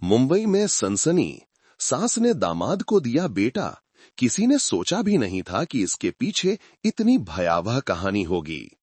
मुंबई में सनसनी, सास ने दामाद को दिया बेटा। किसी ने सोचा भी नहीं था कि इसके पीछे इतनी भयावह कहानी होगी।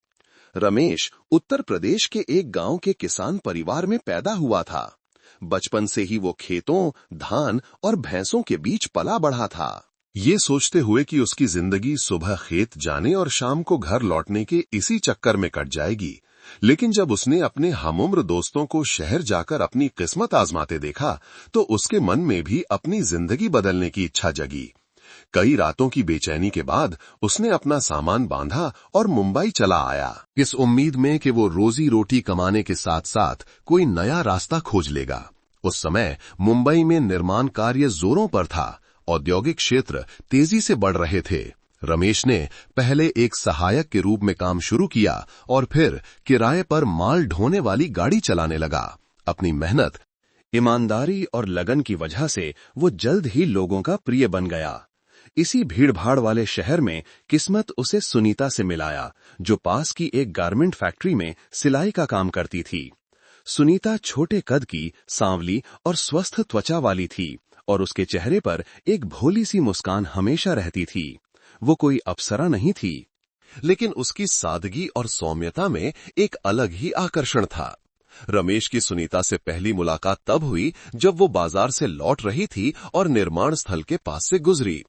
रमेश उत्तर प्रदेश के एक गांव के किसान परिवार में पैदा हुआ था। बचपन से ही वो खेतों, धान और भैंसों के बीच पला बढ़ा था, ये सोचते हुए कि उसकी जिंदगी सुबह खेत जाने और शाम को घर लौटने के इसी चक्कर में कट जाएगी। लेकिन जब उसने अपने हमउम्र दोस्तों को शहर जाकर अपनी किस्मत आजमाते देखा, तो उसके मन में भी अपनी जिंदगी बदलने की इच्छा जगी। कई रातों की बेचैनी के बाद उसने अपना सामान बांधा और मुंबई चला आया, इस उम्मीद में कि वो रोजी रोटी कमाने के साथ साथ कोई नया रास्ता खोज लेगा। उस समय मुंबई में निर्माण कार्य जोरों पर था, औद्योगिक क्षेत्र तेजी से बढ़ रहे थे। रमेश ने पहले एक सहायक के रूप में काम शुरू किया और फिर किराए पर माल ढोने वाली गाड़ी चलाने लगा। अपनी मेहनत, ईमानदारी और लगन की वजह से वो जल्द ही लोगों का प्रिय बन गया। इसी भीड़भाड़ वाले शहर में किस्मत उसे सुनीता से मिलाया, जो पास की एक गारमेंट फैक्ट्री में सिलाई का काम करती थी। सुनीता छोटे कद की, सांवली और स्वस्थ त्वचा वाली थी और उसके चेहरे पर एक भोली सी मुस्कान हमेशा रहती थी। वो कोई अप्सरा नहीं थी, लेकिन उसकी सादगी और सौम्यता में एक अलग ही आकर्षण था। रमेश की सुनीता से पहली मुलाकात तब हुई जब वो बाजार से लौट रही थी और निर्माण स्थल के पास से गुजरी।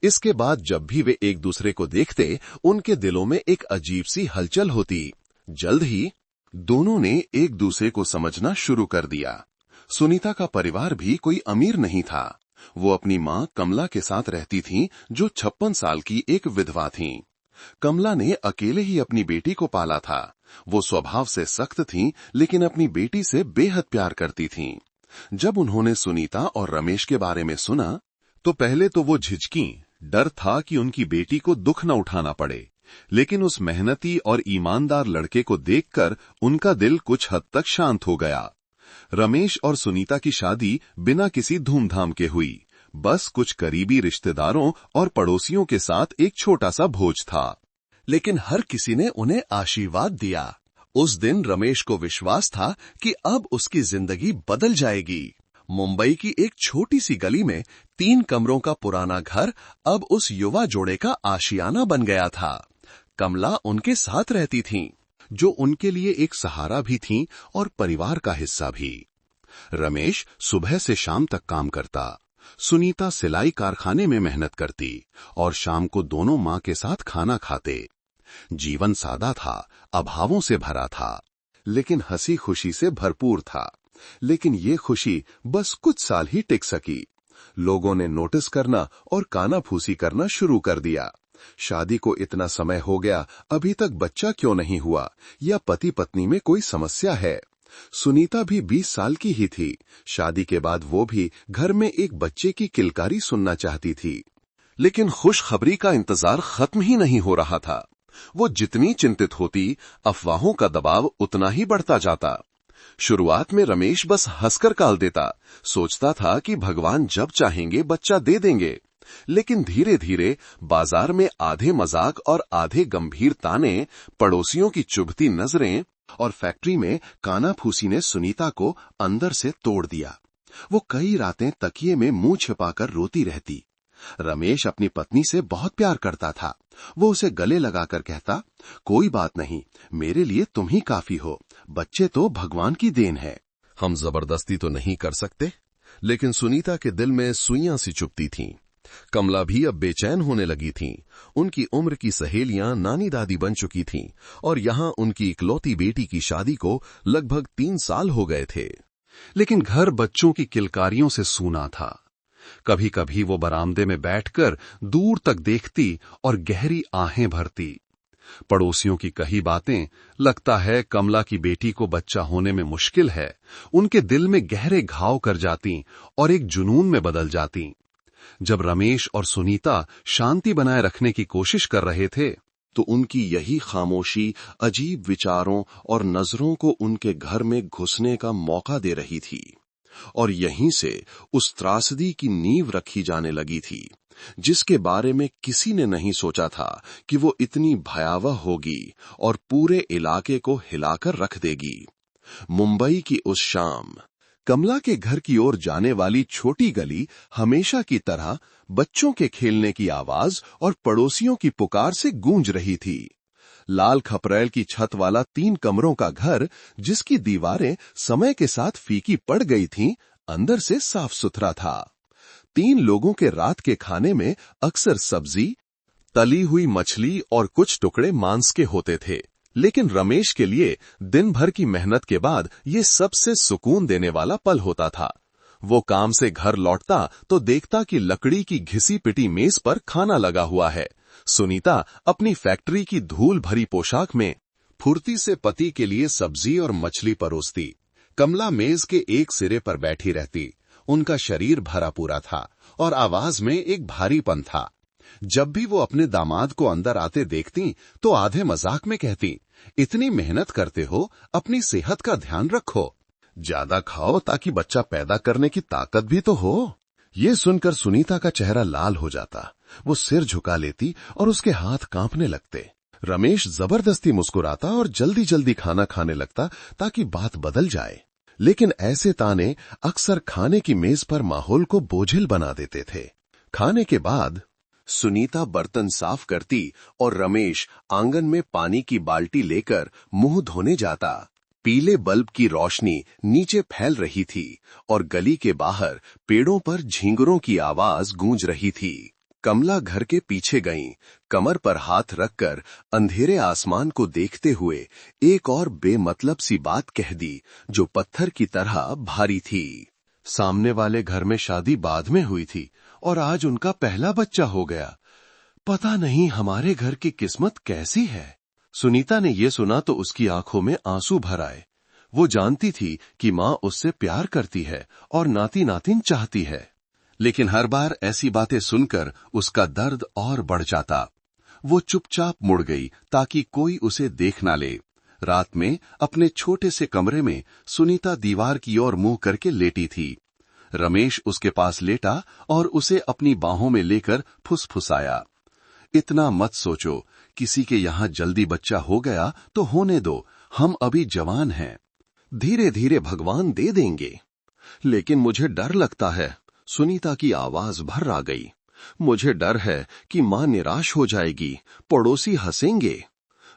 इसके बाद जब भी वे एक दूसरे को देखते, उनके दिलों में एक अजीब सी हलचल होती। जल्द ही दोनों ने एक दूसरे को समझना शुरू कर दिया। सुनीता का परिवार भी कोई अमीर नहीं था। वो अपनी मां कमला के साथ रहती थीं, जो 56 साल की एक विधवा थीं। कमला ने अकेले ही अपनी बेटी को पाला था। वो स्वभाव से सख्त थीं, लेकिन अपनी बेटी से बेहद प्यार करती थीं। जब उन्होंने सुनीता और रमेश के बारे में सुना, तो पहले तो वो झिझकीं। डर था कि उनकी बेटी को दुख न उठाना पड़े, लेकिन उस मेहनती और ईमानदार लड़के को देखकर उनका दिल कुछ हद तक शांत हो गया। रमेश और सुनीता की शादी बिना किसी धूमधाम के हुई। बस कुछ करीबी रिश्तेदारों और पड़ोसियों के साथ एक छोटा सा भोज था, लेकिन हर किसी ने उन्हें आशीर्वाद दिया। उस दिन रमेश को विश्वास था कि अब उसकी जिंदगी बदल जाएगी। मुंबई की एक छोटी सी गली में 3 कमरों का पुराना घर अब उस युवा जोड़े का आशियाना बन गया था। कमला उनके साथ रहती थीं, जो उनके लिए एक सहारा भी थीं और परिवार का हिस्सा भी। रमेश सुबह से शाम तक काम करता, सुनीता सिलाई कारखाने में मेहनत करती और शाम को दोनों मां के साथ खाना खाते। जीवन सादा था, अभावों से भरा था, लेकिन हंसी खुशी से भरपूर था। लेकिन ये खुशी बस कुछ साल ही टिक सकी। लोगों ने नोटिस करना और कानाफूसी करना शुरू कर दिया। शादी को इतना समय हो गया, अभी तक बच्चा क्यों नहीं हुआ, या पति पत्नी में कोई समस्या है। सुनीता भी 20 साल की ही थी। शादी के बाद वो भी घर में एक बच्चे की किलकारी सुनना चाहती थी, लेकिन खुशखबरी का इंतजार खत्म ही नहीं हो रहा था। वो जितनी चिंतित होती, अफवाहों का दबाव उतना ही बढ़ता जाता। शुरुआत में रमेश बस हंसकर टाल देता, सोचता था कि भगवान जब चाहेंगे बच्चा दे देंगे। लेकिन धीरे धीरे बाजार में आधे मजाक और आधे गंभीर ताने, पड़ोसियों की चुभती नजरें और फैक्ट्री में कानाफूसी ने सुनीता को अंदर से तोड़ दिया। वो कई रातें तकिए में मुंह छिपाकर रोती रहती। रमेश अपनी पत्नी से बहुत प्यार करता था। वो उसे गले लगाकर कहता, कोई बात नहीं, मेरे लिए तुम ही काफी हो, बच्चे तो भगवान की देन है। हम जबरदस्ती तो नहीं कर सकते। लेकिन सुनीता के दिल में सुइयां सी चुभती थीं। कमला भी अब बेचैन होने लगी थीं। उनकी उम्र की सहेलियां नानी दादी बन चुकी थीं और यहाँ उनकी इकलौती बेटी की शादी को लगभग 3 साल हो गए थे। लेकिन घर बच्चों की किलकारियों से सूना था। कभी कभी वो बरामदे में बैठकर दूर तक देखती और गहरी आहें भरती। पड़ोसियों की कही बातें, लगता है कमला की बेटी को बच्चा होने में मुश्किल है, उनके दिल में गहरे घाव कर जाती और एक जुनून में बदल जाती। जब रमेश और सुनीता शांति बनाए रखने की कोशिश कर रहे थे, तो उनकी यही खामोशी अजीब विचारों और नजरों को उनके घर में घुसने का मौका दे रही थी। और यहीं से उस त्रासदी की नींव रखी जाने लगी थी, जिसके बारे में किसी ने नहीं सोचा था कि वो इतनी भयावह होगी और पूरे इलाके को हिलाकर रख देगी। मुंबई की उस शाम कमला के घर की ओर जाने वाली छोटी गली हमेशा की तरह बच्चों के खेलने की आवाज और पड़ोसियों की पुकार से गूंज रही थी। लाल खपरेल की छत वाला 3 कमरों का घर, जिसकी दीवारें समय के साथ फीकी पड़ गई थीं, अंदर से साफ सुथरा था। 3 लोगों के रात के खाने में अक्सर सब्जी, तली हुई मछली और कुछ टुकड़े मांस के होते थे, लेकिन रमेश के लिए दिन भर की मेहनत के बाद ये सबसे सुकून देने वाला पल होता था। वो काम से घर लौटता तो देखता कि लकड़ी की घिसी पिटी मेज पर खाना लगा हुआ है। सुनीता अपनी फैक्ट्री की धूल भरी पोशाक में फुर्ती से पति के लिए सब्जी और मछली परोसती। कमला मेज के एक सिरे पर बैठी रहती। उनका शरीर भरा पूरा था और आवाज में एक भारीपन था। जब भी वो अपने दामाद को अंदर आते देखती तो आधे मजाक में कहती, इतनी मेहनत करते हो, अपनी सेहत का ध्यान रखो, ज्यादा खाओ ताकि बच्चा पैदा करने की ताकत भी तो हो। ये सुनकर सुनीता का चेहरा लाल हो जाता। वो सिर झुका लेती और उसके हाथ कांपने लगते। रमेश जबरदस्ती मुस्कुराता और जल्दी जल्दी खाना खाने लगता ताकि बात बदल जाए, लेकिन ऐसे ताने अक्सर खाने की मेज पर माहौल को बोझिल बना देते थे। खाने के बाद सुनीता बर्तन साफ करती और रमेश आंगन में पानी की बाल्टी लेकर मुंह धोने जाता। पीले बल्ब की रोशनी नीचे फैल रही थी और गली के बाहर पेड़ों पर झींगुरों की आवाज गूंज रही थी। कमला घर के पीछे गईं, कमर पर हाथ रखकर अंधेरे आसमान को देखते हुए एक और बेमतलब सी बात कह दी जो पत्थर की तरह भारी थी। सामने वाले घर में शादी बाद में हुई थी और आज उनका पहला बच्चा हो गया। पता नहीं हमारे घर की किस्मत कैसी है। सुनीता ने यह सुना तो उसकी आंखों में आंसू भर आए। वो जानती थी कि मां उससे प्यार करती है और नाती नातिन चाहती है, लेकिन हर बार ऐसी बातें सुनकर उसका दर्द और बढ़ जाता। वो चुपचाप मुड़ गई ताकि कोई उसे देख ना ले। रात में अपने छोटे से कमरे में सुनीता दीवार की ओर मुंह करके लेटी थी। रमेश उसके पास लेटा और उसे अपनी बाहों में लेकर फुसफुसाया, इतना मत सोचो, किसी के यहां जल्दी बच्चा हो गया तो होने दो, हम अभी जवान हैं, धीरे धीरे भगवान दे देंगे। लेकिन मुझे डर लगता है। सुनीता की आवाज भर आ गई। मुझे डर है कि मां निराश हो जाएगी, पड़ोसी हंसेंगे।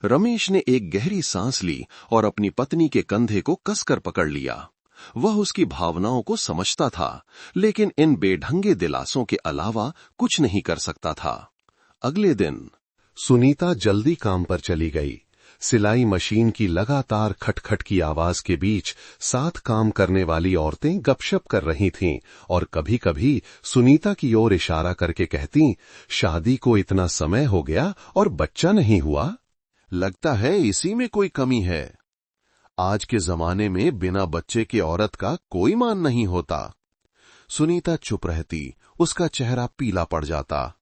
रमेश ने एक गहरी सांस ली और अपनी पत्नी के कंधे को कसकर पकड़ लिया। वह उसकी भावनाओं को समझता था, लेकिन इन बेढंगे दिलासों के अलावा कुछ नहीं कर सकता था। अगले दिन सुनीता जल्दी काम पर चली गई। सिलाई मशीन की लगातार खटखट की आवाज के बीच 7 काम करने वाली औरतें गपशप कर रही थीं और कभी-कभी सुनीता की ओर इशारा करके कहती, शादी को इतना समय हो गया और बच्चा नहीं हुआ, लगता है इसी में कोई कमी है। आज के जमाने में बिना बच्चे के औरत का कोई मान नहीं होता। सुनीता चुप रहती, उसका चेहरा पीला पड़ जाता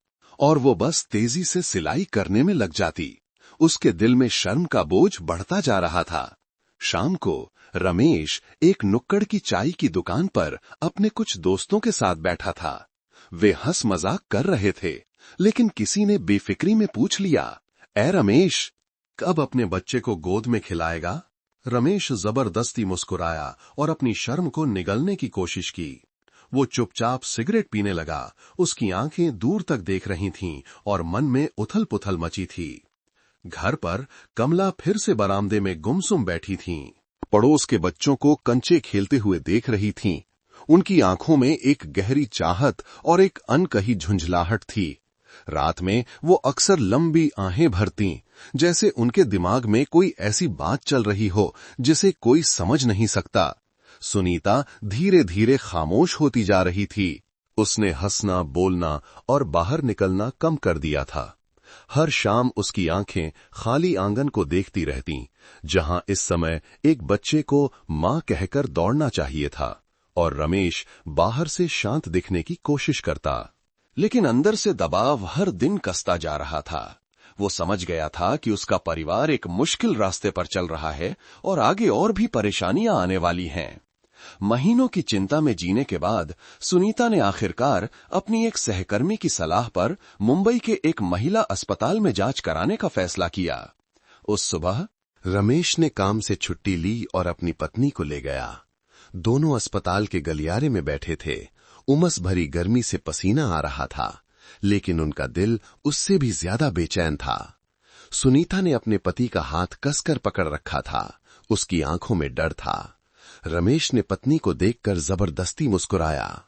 और वो बस तेजी से सिलाई करने में लग जाती। उसके दिल में शर्म का बोझ बढ़ता जा रहा था। शाम को रमेश एक नुक्कड़ की चाय की दुकान पर अपने कुछ दोस्तों के साथ बैठा था। वे हंस मजाक कर रहे थे, लेकिन किसी ने बेफिक्री में पूछ लिया, ए रमेश, कब अपने बच्चे को गोद में खिलाएगा? रमेश जबरदस्ती मुस्कुराया और अपनी शर्म को निगलने की कोशिश की। वो चुपचाप सिगरेट पीने लगा। उसकी आंखें दूर तक देख रही थीं और मन में उथल पुथल मची थी। घर पर कमला फिर से बरामदे में गुमसुम बैठी थीं। पड़ोस के बच्चों को कंचे खेलते हुए देख रही थीं। उनकी आंखों में एक गहरी चाहत और एक अनकही झुंझलाहट थी। रात में वो अक्सर लंबी आहें भरतीं, जैसे उनके दिमाग में कोई ऐसी बात चल रही हो जिसे कोई समझ नहीं सकता। सुनीता धीरे धीरे खामोश होती जा रही थी। उसने हंसना, बोलना और बाहर निकलना कम कर दिया था। हर शाम उसकी आंखें खाली आंगन को देखती रहतीं, जहां इस समय एक बच्चे को मां कहकर दौड़ना चाहिए था, और रमेश बाहर से शांत दिखने की कोशिश करता, लेकिन अंदर से दबाव हर दिन कसता जा रहा था। वो समझ गया था कि उसका परिवार एक मुश्किल रास्ते पर चल रहा है और आगे और भी परेशानियां आने वाली हैं। महीनों की चिंता में जीने के बाद सुनीता ने आखिरकार अपनी एक सहकर्मी की सलाह पर मुंबई के एक महिला अस्पताल में जांच कराने का फैसला किया। उस सुबह रमेश ने काम से छुट्टी ली और अपनी पत्नी को ले गया। दोनों अस्पताल के गलियारे में बैठे थे। उमस भरी गर्मी से पसीना आ रहा था, लेकिन उनका दिल उससे भी ज्यादा बेचैन था। सुनीता ने अपने पति का हाथ कसकर पकड़ रखा था। उसकी आंखों में डर था। रमेश ने पत्नी को देखकर जबरदस्ती मुस्कुराया।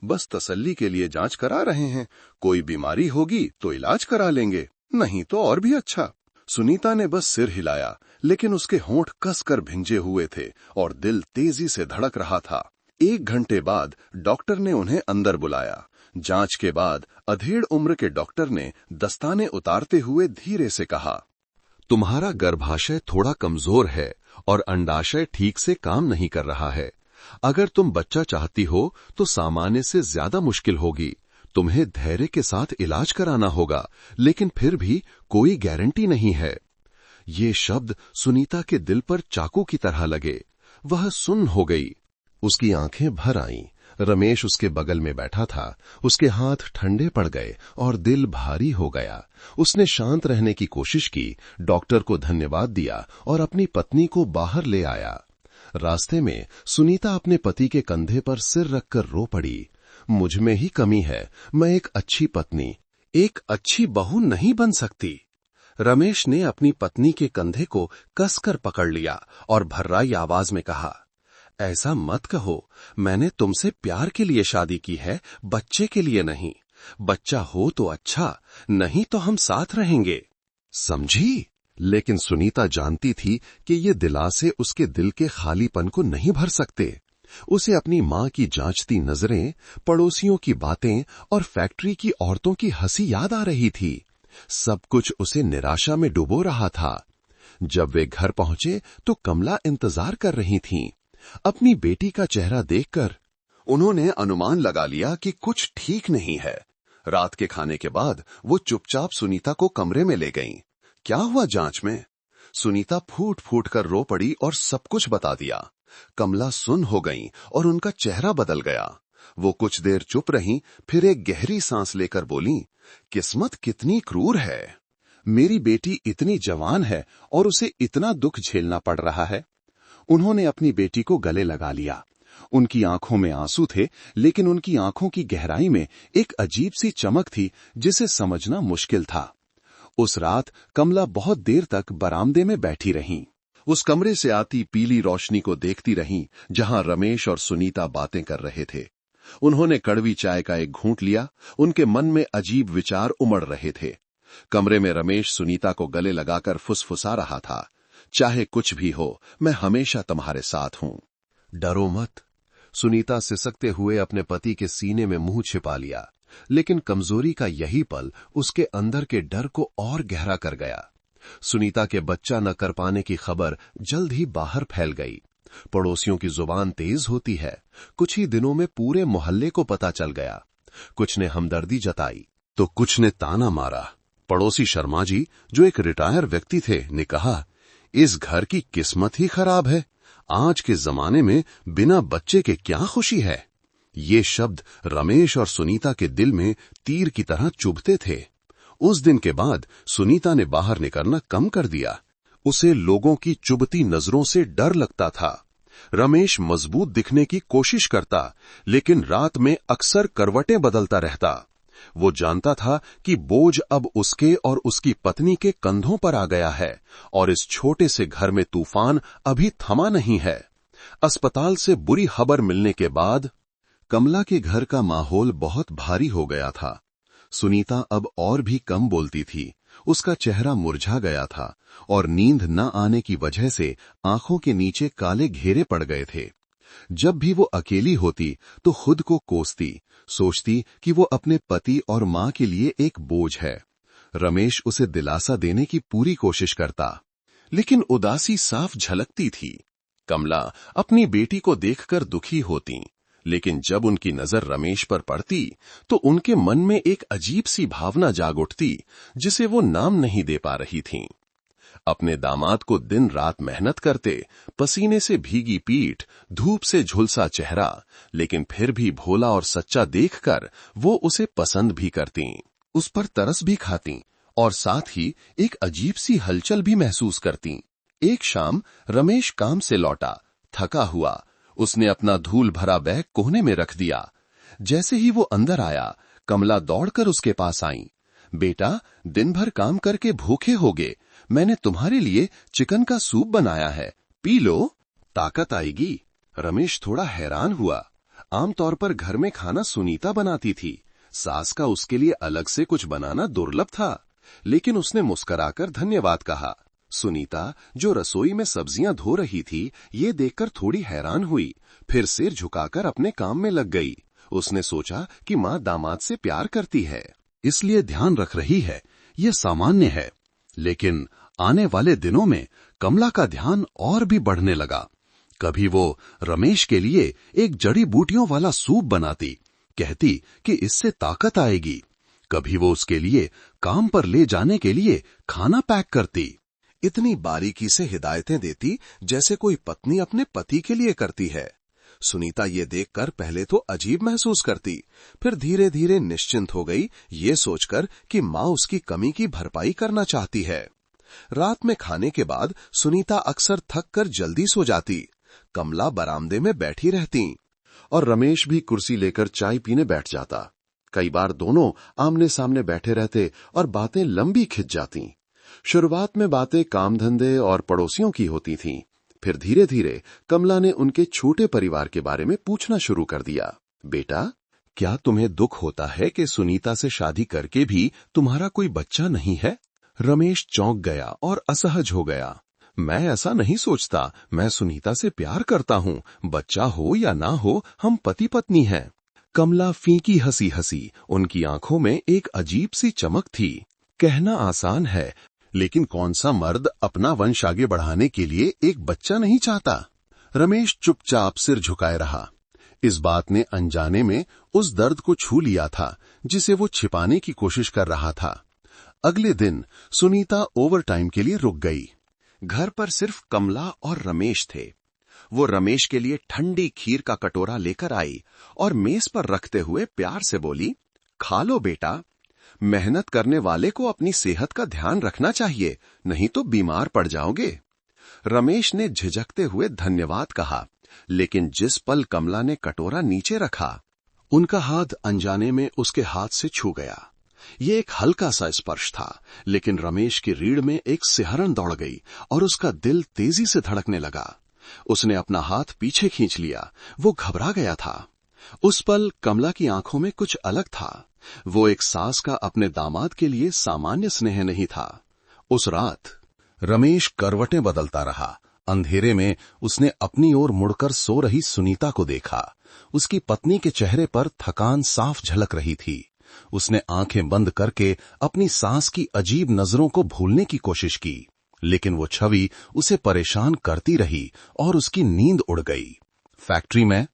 बस तसल्ली के लिए जांच करा रहे हैं, कोई बीमारी होगी तो इलाज करा लेंगे, नहीं तो और भी अच्छा। सुनीता ने बस सिर हिलाया, लेकिन उसके होंठ कसकर भिंजे हुए थे और दिल तेजी से धड़क रहा था। 1 घंटे बाद डॉक्टर ने उन्हें अंदर बुलाया। जांच के बाद अधेड़ उम्र के डॉक्टर ने दस्ताने उतारते हुए धीरे से कहा, तुम्हारा गर्भाशय थोड़ा कमजोर है और अंडाशय ठीक से काम नहीं कर रहा है। अगर तुम बच्चा चाहती हो तो सामान्य से ज्यादा मुश्किल होगी। तुम्हें धैर्य के साथ इलाज कराना होगा, लेकिन फिर भी कोई गारंटी नहीं है। ये शब्द सुनीता के दिल पर चाकू की तरह लगे। वह सुन्न हो गई। उसकी आंखें भर आईं। रमेश उसके बगल में बैठा था। उसके हाथ ठंडे पड़ गए और दिल भारी हो गया। उसने शांत रहने की कोशिश की, डॉक्टर को धन्यवाद दिया और अपनी पत्नी को बाहर ले आया। रास्ते में सुनीता अपने पति के कंधे पर सिर रखकर रो पड़ी। मुझ में ही कमी है। मैं एक अच्छी पत्नी, एक अच्छी बहू नहीं बन सकती। रमेश ने अपनी पत्नी के कंधे को कसकर पकड़ लिया और भर्राई आवाज में कहा, ऐसा मत कहो। मैंने तुमसे प्यार के लिए शादी की है, बच्चे के लिए नहीं। बच्चा हो तो अच्छा, नहीं तो हम साथ रहेंगे। समझी? लेकिन सुनीता जानती थी कि ये दिलासे उसके दिल के खालीपन को नहीं भर सकते। उसे अपनी मां की जांचती नजरें, पड़ोसियों की बातें और फैक्ट्री की औरतों की हंसी याद आ रही थी। सब कुछ उसे निराशा में डुबो रहा था। जब वे घर पहुंचे तो कमला इंतजार कर रही थीं। अपनी बेटी का चेहरा देखकर उन्होंने अनुमान लगा लिया कि कुछ ठीक नहीं है। रात के खाने के बाद वो चुपचाप सुनीता को कमरे में ले गईं। क्या हुआ जांच में? सुनीता फूट फूट कर रो पड़ी और सब कुछ बता दिया। कमला सुन्न हो गईं और उनका चेहरा बदल गया। वो कुछ देर चुप रहीं, फिर एक गहरी सांस लेकर बोलीं, किस्मत कितनी क्रूर है। मेरी बेटी इतनी जवान है और उसे इतना दुख झेलना पड़ रहा है। उन्होंने अपनी बेटी को गले लगा लिया। उनकी आंखों में आंसू थे, लेकिन उनकी आंखों की गहराई में एक अजीब सी चमक थी जिसे समझना मुश्किल था। उस रात कमला बहुत देर तक बरामदे में बैठी रहीं। उस कमरे से आती पीली रोशनी को देखती रहीं जहां रमेश और सुनीता बातें कर रहे थे। उन्होंने कड़वी चाय का एक घूंट लिया। उनके मन में अजीब विचार उमड़ रहे थे। कमरे में रमेश सुनीता को गले लगाकर फुसफुसा रहा था, चाहे कुछ भी हो, मैं हमेशा तुम्हारे साथ हूं। डरो मत। सुनीता सिसकते हुए अपने पति के सीने में मुंह छिपा लिया, लेकिन कमजोरी का यही पल उसके अंदर के डर को और गहरा कर गया। सुनीता के बच्चा न कर पाने की खबर जल्द ही बाहर फैल गई। पड़ोसियों की जुबान तेज होती है। कुछ ही दिनों में पूरे मोहल्ले को पता चल गया। कुछ ने हमदर्दी जताई तो कुछ ने ताना मारा। पड़ोसी शर्मा जी, जो एक रिटायर व्यक्ति थे, ने कहा, इस घर की किस्मत ही खराब है। आज के जमाने में बिना बच्चे के क्या खुशी है। ये शब्द रमेश और सुनीता के दिल में तीर की तरह चुभते थे। उस दिन के बाद सुनीता ने बाहर निकलना कम कर दिया। उसे लोगों की चुभती नजरों से डर लगता था। रमेश मजबूत दिखने की कोशिश करता, लेकिन रात में अक्सर करवटें बदलता रहता। वो जानता था कि बोझ अब उसके और उसकी पत्नी के कंधों पर आ गया है और इस छोटे से घर में तूफान अभी थमा नहीं है। अस्पताल से बुरी खबर मिलने के बाद कमला के घर का माहौल बहुत भारी हो गया था। सुनीता अब और भी कम बोलती थी। उसका चेहरा मुरझा गया था और नींद न आने की वजह से आंखों के नीचे काले घेरे पड़ गए थे। जब भी वो अकेली होती तो खुद को कोसती, सोचती कि वो अपने पति और मां के लिए एक बोझ है। रमेश उसे दिलासा देने की पूरी कोशिश करता, लेकिन उदासी साफ झलकती थी। कमला अपनी बेटी को देखकर दुखी होती, लेकिन जब उनकी नजर रमेश पर पड़ती तो उनके मन में एक अजीब सी भावना जाग उठती जिसे वो नाम नहीं दे पा रही थीं। अपने दामाद को दिन रात मेहनत करते, पसीने से भीगी पीठ, धूप से झुलसा चेहरा, लेकिन फिर भी भोला और सच्चा देखकर वो उसे पसंद भी करती, उस पर तरस भी खाती और साथ ही एक अजीब सी हलचल भी महसूस करती। एक शाम रमेश काम से लौटा, थका हुआ। उसने अपना धूल भरा बैग कोने में रख दिया। जैसे ही वो अंदर आया, कमला दौड़कर उसके पास आई। बेटा, दिन भर काम करके भूखे होगे, मैंने तुम्हारे लिए चिकन का सूप बनाया है, पी लो, ताकत आएगी। रमेश थोड़ा हैरान हुआ। आमतौर पर घर में खाना सुनीता बनाती थी, सास का उसके लिए अलग से कुछ बनाना दुर्लभ था। लेकिन उसने मुस्कुराकर धन्यवाद कहा। सुनीता, जो रसोई में सब्जियां धो रही थी, ये देखकर थोड़ी हैरान हुई, फिर सिर झुकाकर अपने काम में लग गई। उसने सोचा कि माँ दामाद से प्यार करती है, इसलिए ध्यान रख रही है, ये सामान्य है। लेकिन आने वाले दिनों में कमला का ध्यान और भी बढ़ने लगा। कभी वो रमेश के लिए एक जड़ी बूटियों वाला सूप बनाती, कहती कि इससे ताकत आएगी। कभी वो उसके लिए काम पर ले जाने के लिए खाना पैक करती। इतनी बारीकी से हिदायतें देती जैसे कोई पत्नी अपने पति के लिए करती है। सुनीता ये देखकर पहले तो अजीब महसूस करती, फिर धीरे धीरे निश्चिंत हो गई, ये सोचकर कि माँ उसकी कमी की भरपाई करना चाहती है। रात में खाने के बाद सुनीता अक्सर थक कर जल्दी सो जाती। कमला बरामदे में बैठी रहती और रमेश भी कुर्सी लेकर चाय पीने बैठ जाता। कई बार दोनों आमने सामने बैठे रहते और बातें लंबी खिंच जाती। शुरुआत में बातें काम धंधे और पड़ोसियों की होती थीं। फिर धीरे धीरे कमला ने उनके छोटे परिवार के बारे में पूछना शुरू कर दिया। बेटा, क्या तुम्हें दुख होता है कि सुनीता से शादी करके भी तुम्हारा कोई बच्चा नहीं है? रमेश चौंक गया और असहज हो गया। मैं ऐसा नहीं सोचता, मैं सुनीता से प्यार करता हूँ, बच्चा हो या ना हो, हम पति पत्नी हैं। कमला फीकी हंसी हंसी, उनकी आंखों में एक अजीब सी चमक थी। कहना आसान है, लेकिन कौन सा मर्द अपना वंश आगे बढ़ाने के लिए एक बच्चा नहीं चाहता? रमेश चुपचाप सिर झुकाए रहा। इस बात ने अनजाने में उस दर्द को छू लिया था जिसे वो छिपाने की कोशिश कर रहा था। अगले दिन सुनीता ओवरटाइम के लिए रुक गई। घर पर सिर्फ कमला और रमेश थे। वो रमेश के लिए ठंडी खीर का कटोरा लेकर आई और मेज पर रखते हुए प्यार से बोली, खा लो बेटा, मेहनत करने वाले को अपनी सेहत का ध्यान रखना चाहिए, नहीं तो बीमार पड़ जाओगे। रमेश ने झिझकते हुए धन्यवाद कहा, लेकिन जिस पल कमला ने कटोरा नीचे रखा, उनका हाथ अनजाने में उसके हाथ से छू गया। ये एक हल्का सा स्पर्श था, लेकिन रमेश की रीढ़ में एक सिहरन दौड़ गई और उसका दिल तेजी से धड़कने लगा। उसने अपना हाथ पीछे खींच लिया, वो घबरा गया था। उस पल कमला की आंखों में कुछ अलग था। वो एक सास का अपने दामाद के लिए सामान्य स्नेह नहीं था। उस रात रमेश करवटें बदलता रहा। अंधेरे में उसने अपनी ओर मुड़कर सो रही सुनीता को देखा। उसकी पत्नी के चेहरे पर थकान साफ झलक रही थी। उसने आंखें बंद करके अपनी सास की अजीब नजरों को भूलने की कोशिश की, लेकिन वो छवि उसे परेशान करती रही और उसकी नींद उड़ गई। फैक्ट्री में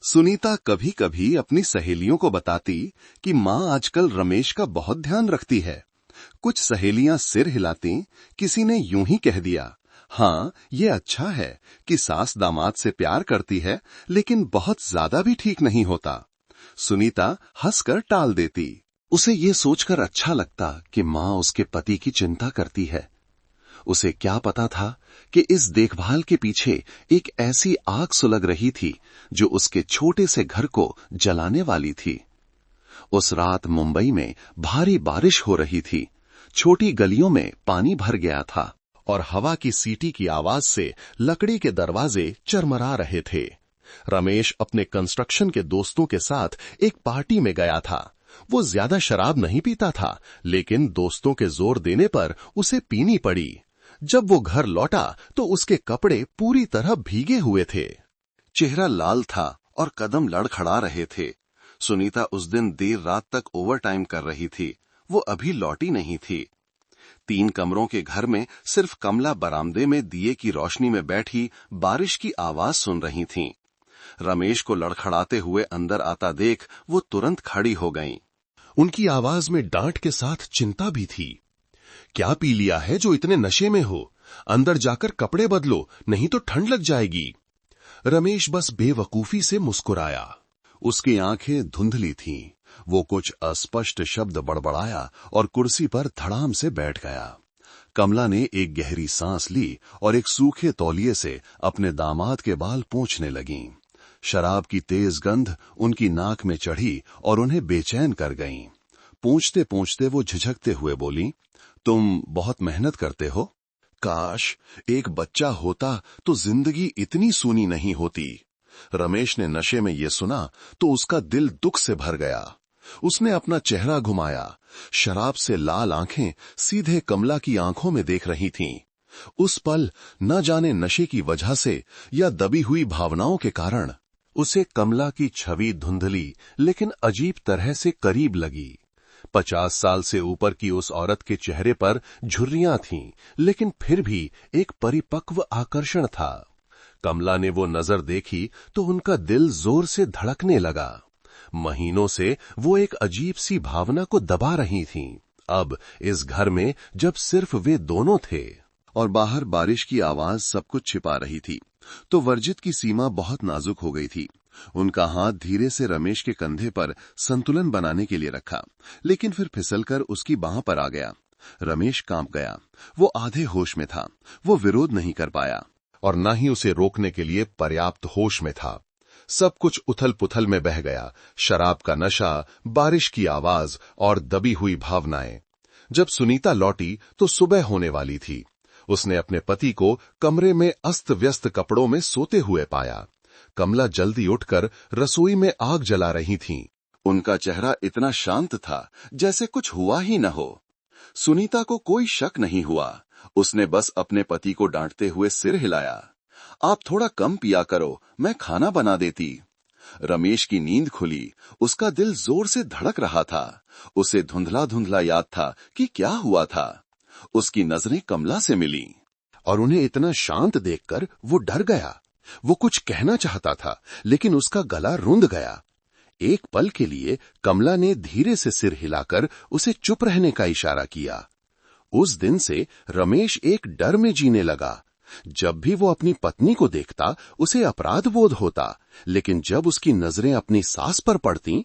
सुनीता कभी कभी अपनी सहेलियों को बताती कि माँ आजकल रमेश का बहुत ध्यान रखती है। कुछ सहेलियां सिर हिलाती, किसी ने यूं ही कह दिया, हाँ, ये अच्छा है कि सास दामाद से प्यार करती है, लेकिन बहुत ज्यादा भी ठीक नहीं होता। सुनीता हंसकर टाल देती। उसे ये सोचकर अच्छा लगता कि माँ उसके पति की चिंता करती है। उसे क्या पता था कि इस देखभाल के पीछे एक ऐसी आग सुलग रही थी जो उसके छोटे से घर को जलाने वाली थी। उस रात मुंबई में भारी बारिश हो रही थी। छोटी गलियों में पानी भर गया था और हवा की सीटी की आवाज से लकड़ी के दरवाजे चरमरा रहे थे। रमेश अपने कंस्ट्रक्शन के दोस्तों के साथ एक पार्टी में गया था। वो ज्यादा शराब नहीं पीता था, लेकिन दोस्तों के जोर देने पर उसे पीनी पड़ी। जब वो घर लौटा तो उसके कपड़े पूरी तरह भीगे हुए थे। चेहरा लाल था और कदम लड़खड़ा रहे थे। सुनीता उस दिन देर रात तक ओवरटाइम कर रही थी। वो अभी लौटी नहीं थी। 3 कमरों के घर में सिर्फ कमला बरामदे में दिए की रोशनी में बैठी बारिश की आवाज सुन रही थीं। रमेश को लड़खड़ाते हुए अंदर आता देख वो तुरंत खड़ी हो गईं। उनकी आवाज में डांट के साथ चिंता भी थी। क्या पी लिया है जो इतने नशे में हो? अंदर जाकर कपड़े बदलो, नहीं तो ठंड लग जाएगी। रमेश बस बेवकूफी से मुस्कुराया। उसकी आंखें धुंधली थीं। वो कुछ अस्पष्ट शब्द बड़बड़ाया और कुर्सी पर धड़ाम से बैठ गया। कमला ने एक गहरी सांस ली और एक सूखे तौलिए से अपने दामाद के बाल पोंछने लगीं। शराब की तेज गंध उनकी नाक में चढ़ी और उन्हें बेचैन कर गईं। पोंछते पोंछते वो झिझकते हुए बोली, तुम बहुत मेहनत करते हो। काश एक बच्चा होता तो जिंदगी इतनी सूनी नहीं होती। रमेश ने नशे में ये सुना तो उसका दिल दुख से भर गया। उसने अपना चेहरा घुमाया। शराब से लाल आंखें सीधे कमला की आंखों में देख रही थीं। उस पल न जाने नशे की वजह से या दबी हुई भावनाओं के कारण उसे कमला की छवि धुंधली लेकिन अजीब तरह से करीब लगी। 50 साल से ऊपर की उस औरत के चेहरे पर झुर्रियां थीं, लेकिन फिर भी एक परिपक्व आकर्षण था। कमला ने वो नजर देखी तो उनका दिल जोर से धड़कने लगा। महीनों से वो एक अजीब सी भावना को दबा रही थीं। अब इस घर में जब सिर्फ वे दोनों थे और बाहर बारिश की आवाज सब कुछ छिपा रही थी, तो वर्जित की सीमा बहुत नाजुक हो गई थी। उनका हाथ धीरे से रमेश के कंधे पर संतुलन बनाने के लिए रखा, लेकिन फिर फिसलकर उसकी बाह पर आ गया। रमेश कांप गया। वो आधे होश में था। वो विरोध नहीं कर पाया और न ही उसे रोकने के लिए पर्याप्त होश में था। सब कुछ उथल पुथल में बह गया। शराब का नशा, बारिश की आवाज और दबी हुई भावनाएं। जब सुनीता लौटी तो सुबह होने वाली थी। उसने अपने पति को कमरे में अस्त व्यस्त कपड़ों में सोते हुए पाया। कमला जल्दी उठकर रसोई में आग जला रही थीं। उनका चेहरा इतना शांत था जैसे कुछ हुआ ही न हो। सुनीता को कोई शक नहीं हुआ। उसने बस अपने पति को डांटते हुए सिर हिलाया। आप थोड़ा कम पिया करो, मैं खाना बना देती। रमेश की नींद खुली। उसका दिल जोर से धड़क रहा था। उसे धुंधला धुंधला याद था कि क्या हुआ था। उसकी नजरें कमला से मिली और उन्हें इतना शांत देखकर वो डर गया। वो कुछ कहना चाहता था, लेकिन उसका गला रुंध गया। एक पल के लिए कमला ने धीरे से सिर हिलाकर उसे चुप रहने का इशारा किया। उस दिन से रमेश एक डर में जीने लगा। जब भी वो अपनी पत्नी को देखता उसे अपराध बोध होता, लेकिन जब उसकी नजरें अपनी सास पर पड़तीं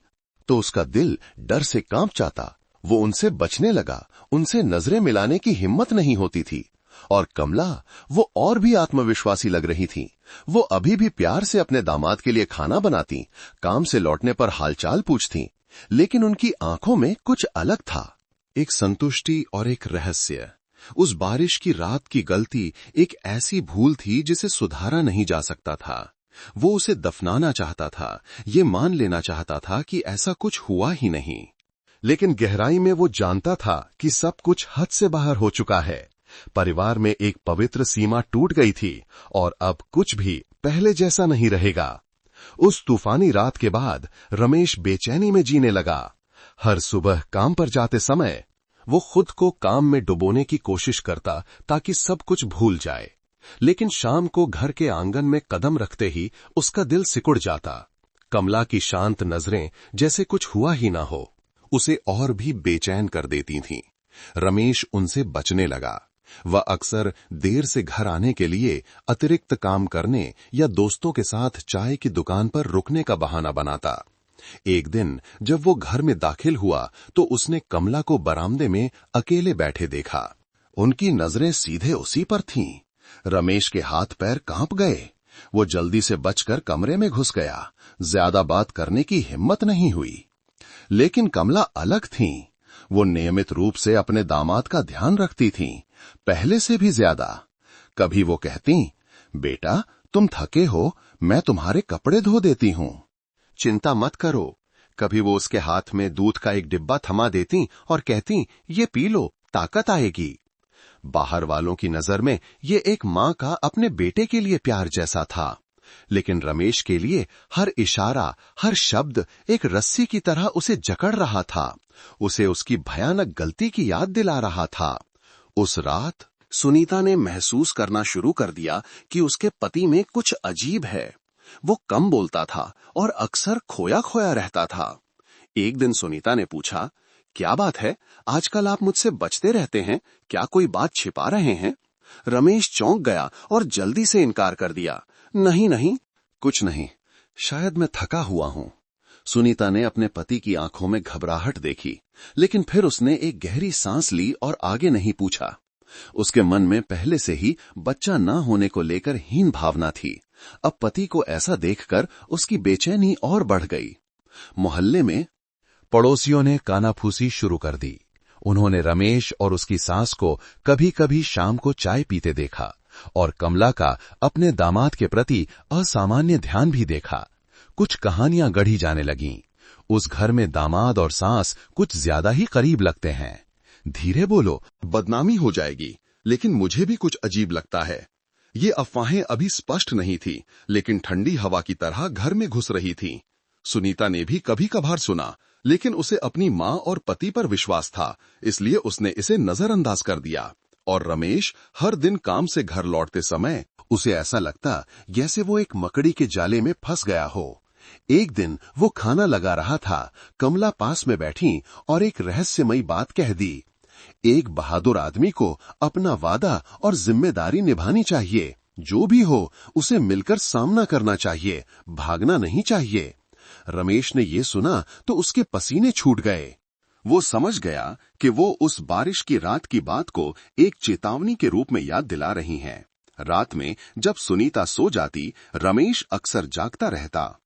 तो उसका दिल डर से कांप जाता। वो उनसे बचने लगा। उनसे नजरें मिलाने की हिम्मत नहीं होती थी। और कमला, वो और भी आत्मविश्वासी लग रही थी। वो अभी भी प्यार से अपने दामाद के लिए खाना बनाती, काम से लौटने पर हालचाल पूछती, लेकिन उनकी आंखों में कुछ अलग था। एक संतुष्टि और एक रहस्य। उस बारिश की रात की गलती एक ऐसी भूल थी जिसे सुधारा नहीं जा सकता था। वो उसे दफनाना चाहता था, ये मान लेना चाहता था कि ऐसा कुछ हुआ ही नहीं, लेकिन गहराई में वो जानता था कि सब कुछ हद से बाहर हो चुका है। परिवार में एक पवित्र सीमा टूट गई थी और अब कुछ भी पहले जैसा नहीं रहेगा। उस तूफानी रात के बाद रमेश बेचैनी में जीने लगा। हर सुबह काम पर जाते समय वो खुद को काम में डुबोने की कोशिश करता ताकि सब कुछ भूल जाए, लेकिन शाम को घर के आंगन में कदम रखते ही उसका दिल सिकुड़ जाता। कमला की शांत नजरें जैसे कुछ हुआ ही ना हो उसे और भी बेचैन कर देती थीं। रमेश उनसे बचने लगा। वह अक्सर देर से घर आने के लिए अतिरिक्त काम करने या दोस्तों के साथ चाय की दुकान पर रुकने का बहाना बनाता। एक दिन जब वो घर में दाखिल हुआ तो उसने कमला को बरामदे में अकेले बैठे देखा। उनकी नजरें सीधे उसी पर थीं। रमेश के हाथ पैर कांप गए। वो जल्दी से बचकर कमरे में घुस गया। ज्यादा बात करने की हिम्मत नहीं हुई। लेकिन कमला अलग थीं। वो नियमित रूप से अपने दामाद का ध्यान रखती थीं, पहले से भी ज्यादा। कभी वो कहती, बेटा तुम थके हो, मैं तुम्हारे कपड़े धो देती हूं, चिंता मत करो। कभी वो उसके हाथ में दूध का एक डिब्बा थमा देती और कहती, ये पी लो, ताकत आएगी। बाहर वालों की नजर में ये एक मां का अपने बेटे के लिए प्यार जैसा था, लेकिन रमेश के लिए हर इशारा, हर शब्द एक रस्सी की तरह उसे जकड़ रहा था। उसे उसकी भयानक गलती की याद दिला रहा था। उस रात सुनीता ने महसूस करना शुरू कर दिया कि उसके पति में कुछ अजीब है। वो कम बोलता था और अक्सर खोया खोया रहता था। एक दिन सुनीता ने पूछा, क्या बात है, आजकल आप मुझसे बचते रहते हैं, क्या कोई बात छिपा रहे हैं? रमेश चौंक गया और जल्दी से इनकार कर दिया, नहीं नहीं, कुछ नहीं, शायद मैं थका हुआ हूं। सुनीता ने अपने पति की आंखों में घबराहट देखी, लेकिन फिर उसने एक गहरी सांस ली और आगे नहीं पूछा। उसके मन में पहले से ही बच्चा न होने को लेकर हीन भावना थी। अब पति को ऐसा देखकर उसकी बेचैनी और बढ़ गई। मोहल्ले में पड़ोसियों ने कानाफूसी शुरू कर दी। उन्होंने रमेश और उसकी सास को कभी कभी शाम को चाय पीते देखा और कमला का अपने दामाद के प्रति असामान्य ध्यान भी देखा। कुछ कहानियां गढ़ी जाने लगीं। उस घर में दामाद और सास कुछ ज्यादा ही करीब लगते हैं। धीरे बोलो। बदनामी हो जाएगी, लेकिन मुझे भी कुछ अजीब लगता है। ये अफवाहें अभी स्पष्ट नहीं थी, लेकिन ठंडी हवा की तरह घर में घुस रही थी। सुनीता ने भी कभी कभार सुना, लेकिन उसे अपनी माँ और पति पर विश्वास था, इसलिए उसने इसे नजरअंदाज कर दिया। और रमेश हर दिन काम से घर लौटते समय उसे ऐसा लगता जैसे वो एक मकड़ी के जाले में फंस गया हो। एक दिन वो खाना लगा रहा था, कमला पास में बैठी और एक रहस्यमयी बात कह दी। एक बहादुर आदमी को अपना वादा और जिम्मेदारी निभानी चाहिए। जो भी हो उसे मिलकर सामना करना चाहिए, भागना नहीं चाहिए। रमेश ने ये सुना तो उसके पसीने छूट गए। वो समझ गया कि वो उस बारिश की रात की बात को एक चेतावनी के रूप में याद दिला रही हैं। रात में जब सुनीता सो जाती, रमेश अक्सर जागता रहता।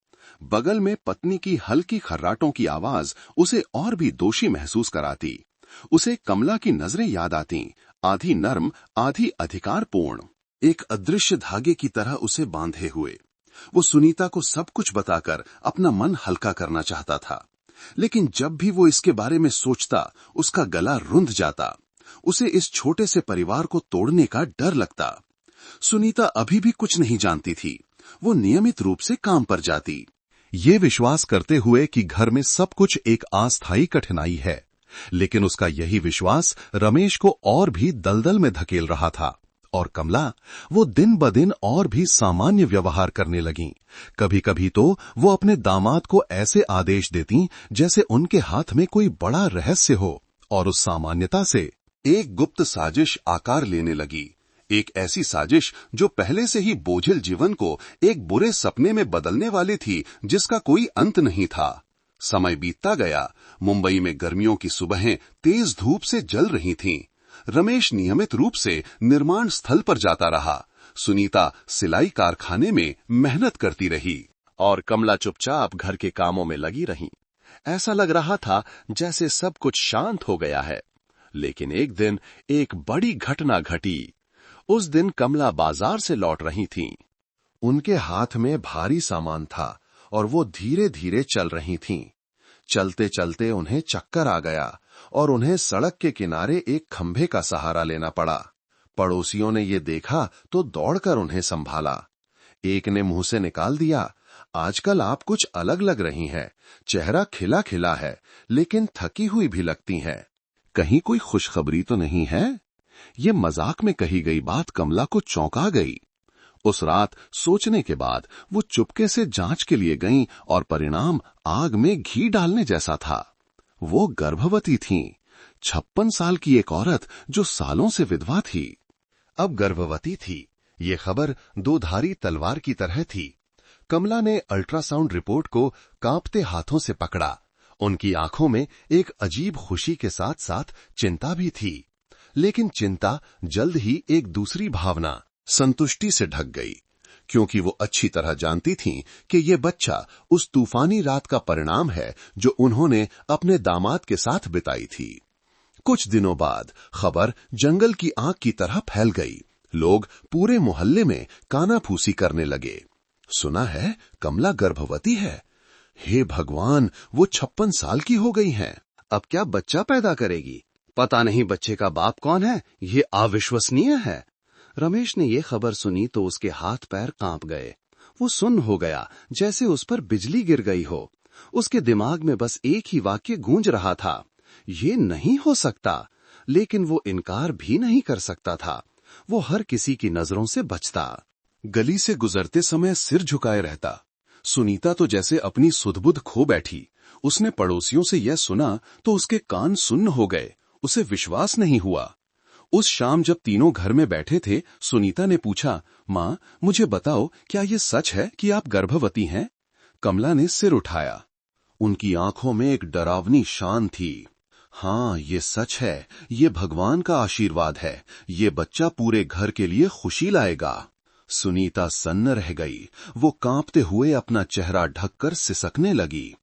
बगल में पत्नी की हल्की खर्राटों की आवाज उसे और भी दोषी महसूस कराती। उसे कमला की नजरें याद आती, आधी नर्म आधी अधिकारपूर्ण, एक अदृश्य धागे की तरह उसे बांधे हुए। वो सुनीता को सब कुछ बताकर अपना मन हल्का करना चाहता था, लेकिन जब भी वो इसके बारे में सोचता उसका गला रुंध जाता। उसे इस छोटे से परिवार को तोड़ने का डर लगता। सुनीता अभी भी कुछ नहीं जानती थी। वो नियमित रूप से काम पर जाती, ये विश्वास करते हुए कि घर में सब कुछ एक अस्थायी कठिनाई है, लेकिन उसका यही विश्वास रमेश को और भी दलदल में धकेल रहा था। और कमला, वो दिन ब दिन और भी सामान्य व्यवहार करने लगीं। कभी कभी तो वो अपने दामाद को ऐसे आदेश देती जैसे उनके हाथ में कोई बड़ा रहस्य हो, और उस सामान्यता से एक गुप्त साजिश आकार लेने लगी। एक ऐसी साजिश जो पहले से ही बोझिल जीवन को एक बुरे सपने में बदलने वाली थी, जिसका कोई अंत नहीं था। समय बीतता गया। मुंबई में गर्मियों की सुबहें तेज धूप से जल रही थीं। रमेश नियमित रूप से निर्माण स्थल पर जाता रहा। सुनीता सिलाई कारखाने में मेहनत करती रही और कमला चुपचाप घर के कामों में लगी रही। ऐसा लग रहा था जैसे सब कुछ शांत हो गया है। लेकिन एक दिन एक बड़ी घटना घटी। उस दिन कमला बाजार से लौट रही थीं। उनके हाथ में भारी सामान था और वो धीरे धीरे चल रही थीं। चलते चलते उन्हें चक्कर आ गया और उन्हें सड़क के किनारे एक खंभे का सहारा लेना पड़ा। पड़ोसियों ने ये देखा तो दौड़कर उन्हें संभाला। एक ने मुंह से निकाल दिया, आजकल आप कुछ अलग लग रही हैं। चेहरा खिला खिला है, लेकिन थकी हुई भी लगती हैं। कहीं कोई खुशखबरी तो नहीं है? ये मजाक में कही गई बात कमला को चौंका गई। उस रात सोचने के बाद वो चुपके से जांच के लिए गईं और परिणाम आग में घी डालने जैसा था। वो गर्भवती थीं। 56 साल की एक औरत जो सालों से विधवा थी, अब गर्भवती थी। ये खबर दो धारी तलवार की तरह थी। कमला ने अल्ट्रासाउंड रिपोर्ट को कांपते हाथों से पकड़ा। उनकी आंखों में एक अजीब खुशी के साथ साथ चिंता भी थी, लेकिन चिंता जल्द ही एक दूसरी भावना, संतुष्टि से ढक गई, क्योंकि वो अच्छी तरह जानती थीं कि ये बच्चा उस तूफानी रात का परिणाम है जो उन्होंने अपने दामाद के साथ बिताई थी। कुछ दिनों बाद खबर जंगल की आग की तरह फैल गई। लोग पूरे मोहल्ले में कानाफूसी करने लगे। सुना है कमला गर्भवती है। हे भगवान, वो 56 साल की हो गई हैं। अब क्या बच्चा पैदा करेगी? पता नहीं बच्चे का बाप कौन है। ये अविश्वसनीय है। रमेश ने ये खबर सुनी तो उसके हाथ पैर कांप गए। वो सुन्न हो गया, जैसे उस पर बिजली गिर गई हो। उसके दिमाग में बस एक ही वाक्य गूंज रहा था, ये नहीं हो सकता। लेकिन वो इनकार भी नहीं कर सकता था। वो हर किसी की नजरों से बचता। गली से गुजरते समय सिर झुकाए रहता। सुनीता तो जैसे अपनी सुध-बुध खो बैठी। उसने पड़ोसियों से यह सुना तो उसके कान सुन्न हो गए। उसे विश्वास नहीं हुआ। उस शाम जब तीनों घर में बैठे थे, सुनीता ने पूछा, माँ, मुझे बताओ, क्या ये सच है कि आप गर्भवती हैं? कमला ने सिर उठाया। उनकी आंखों में एक डरावनी शान थी। हाँ, ये सच है, ये भगवान का आशीर्वाद है, ये बच्चा पूरे घर के लिए खुशी लाएगा। सुनीता सन्न रह गई। वो कांपते हुए अपना चेहरा ढककर सिसकने लगी।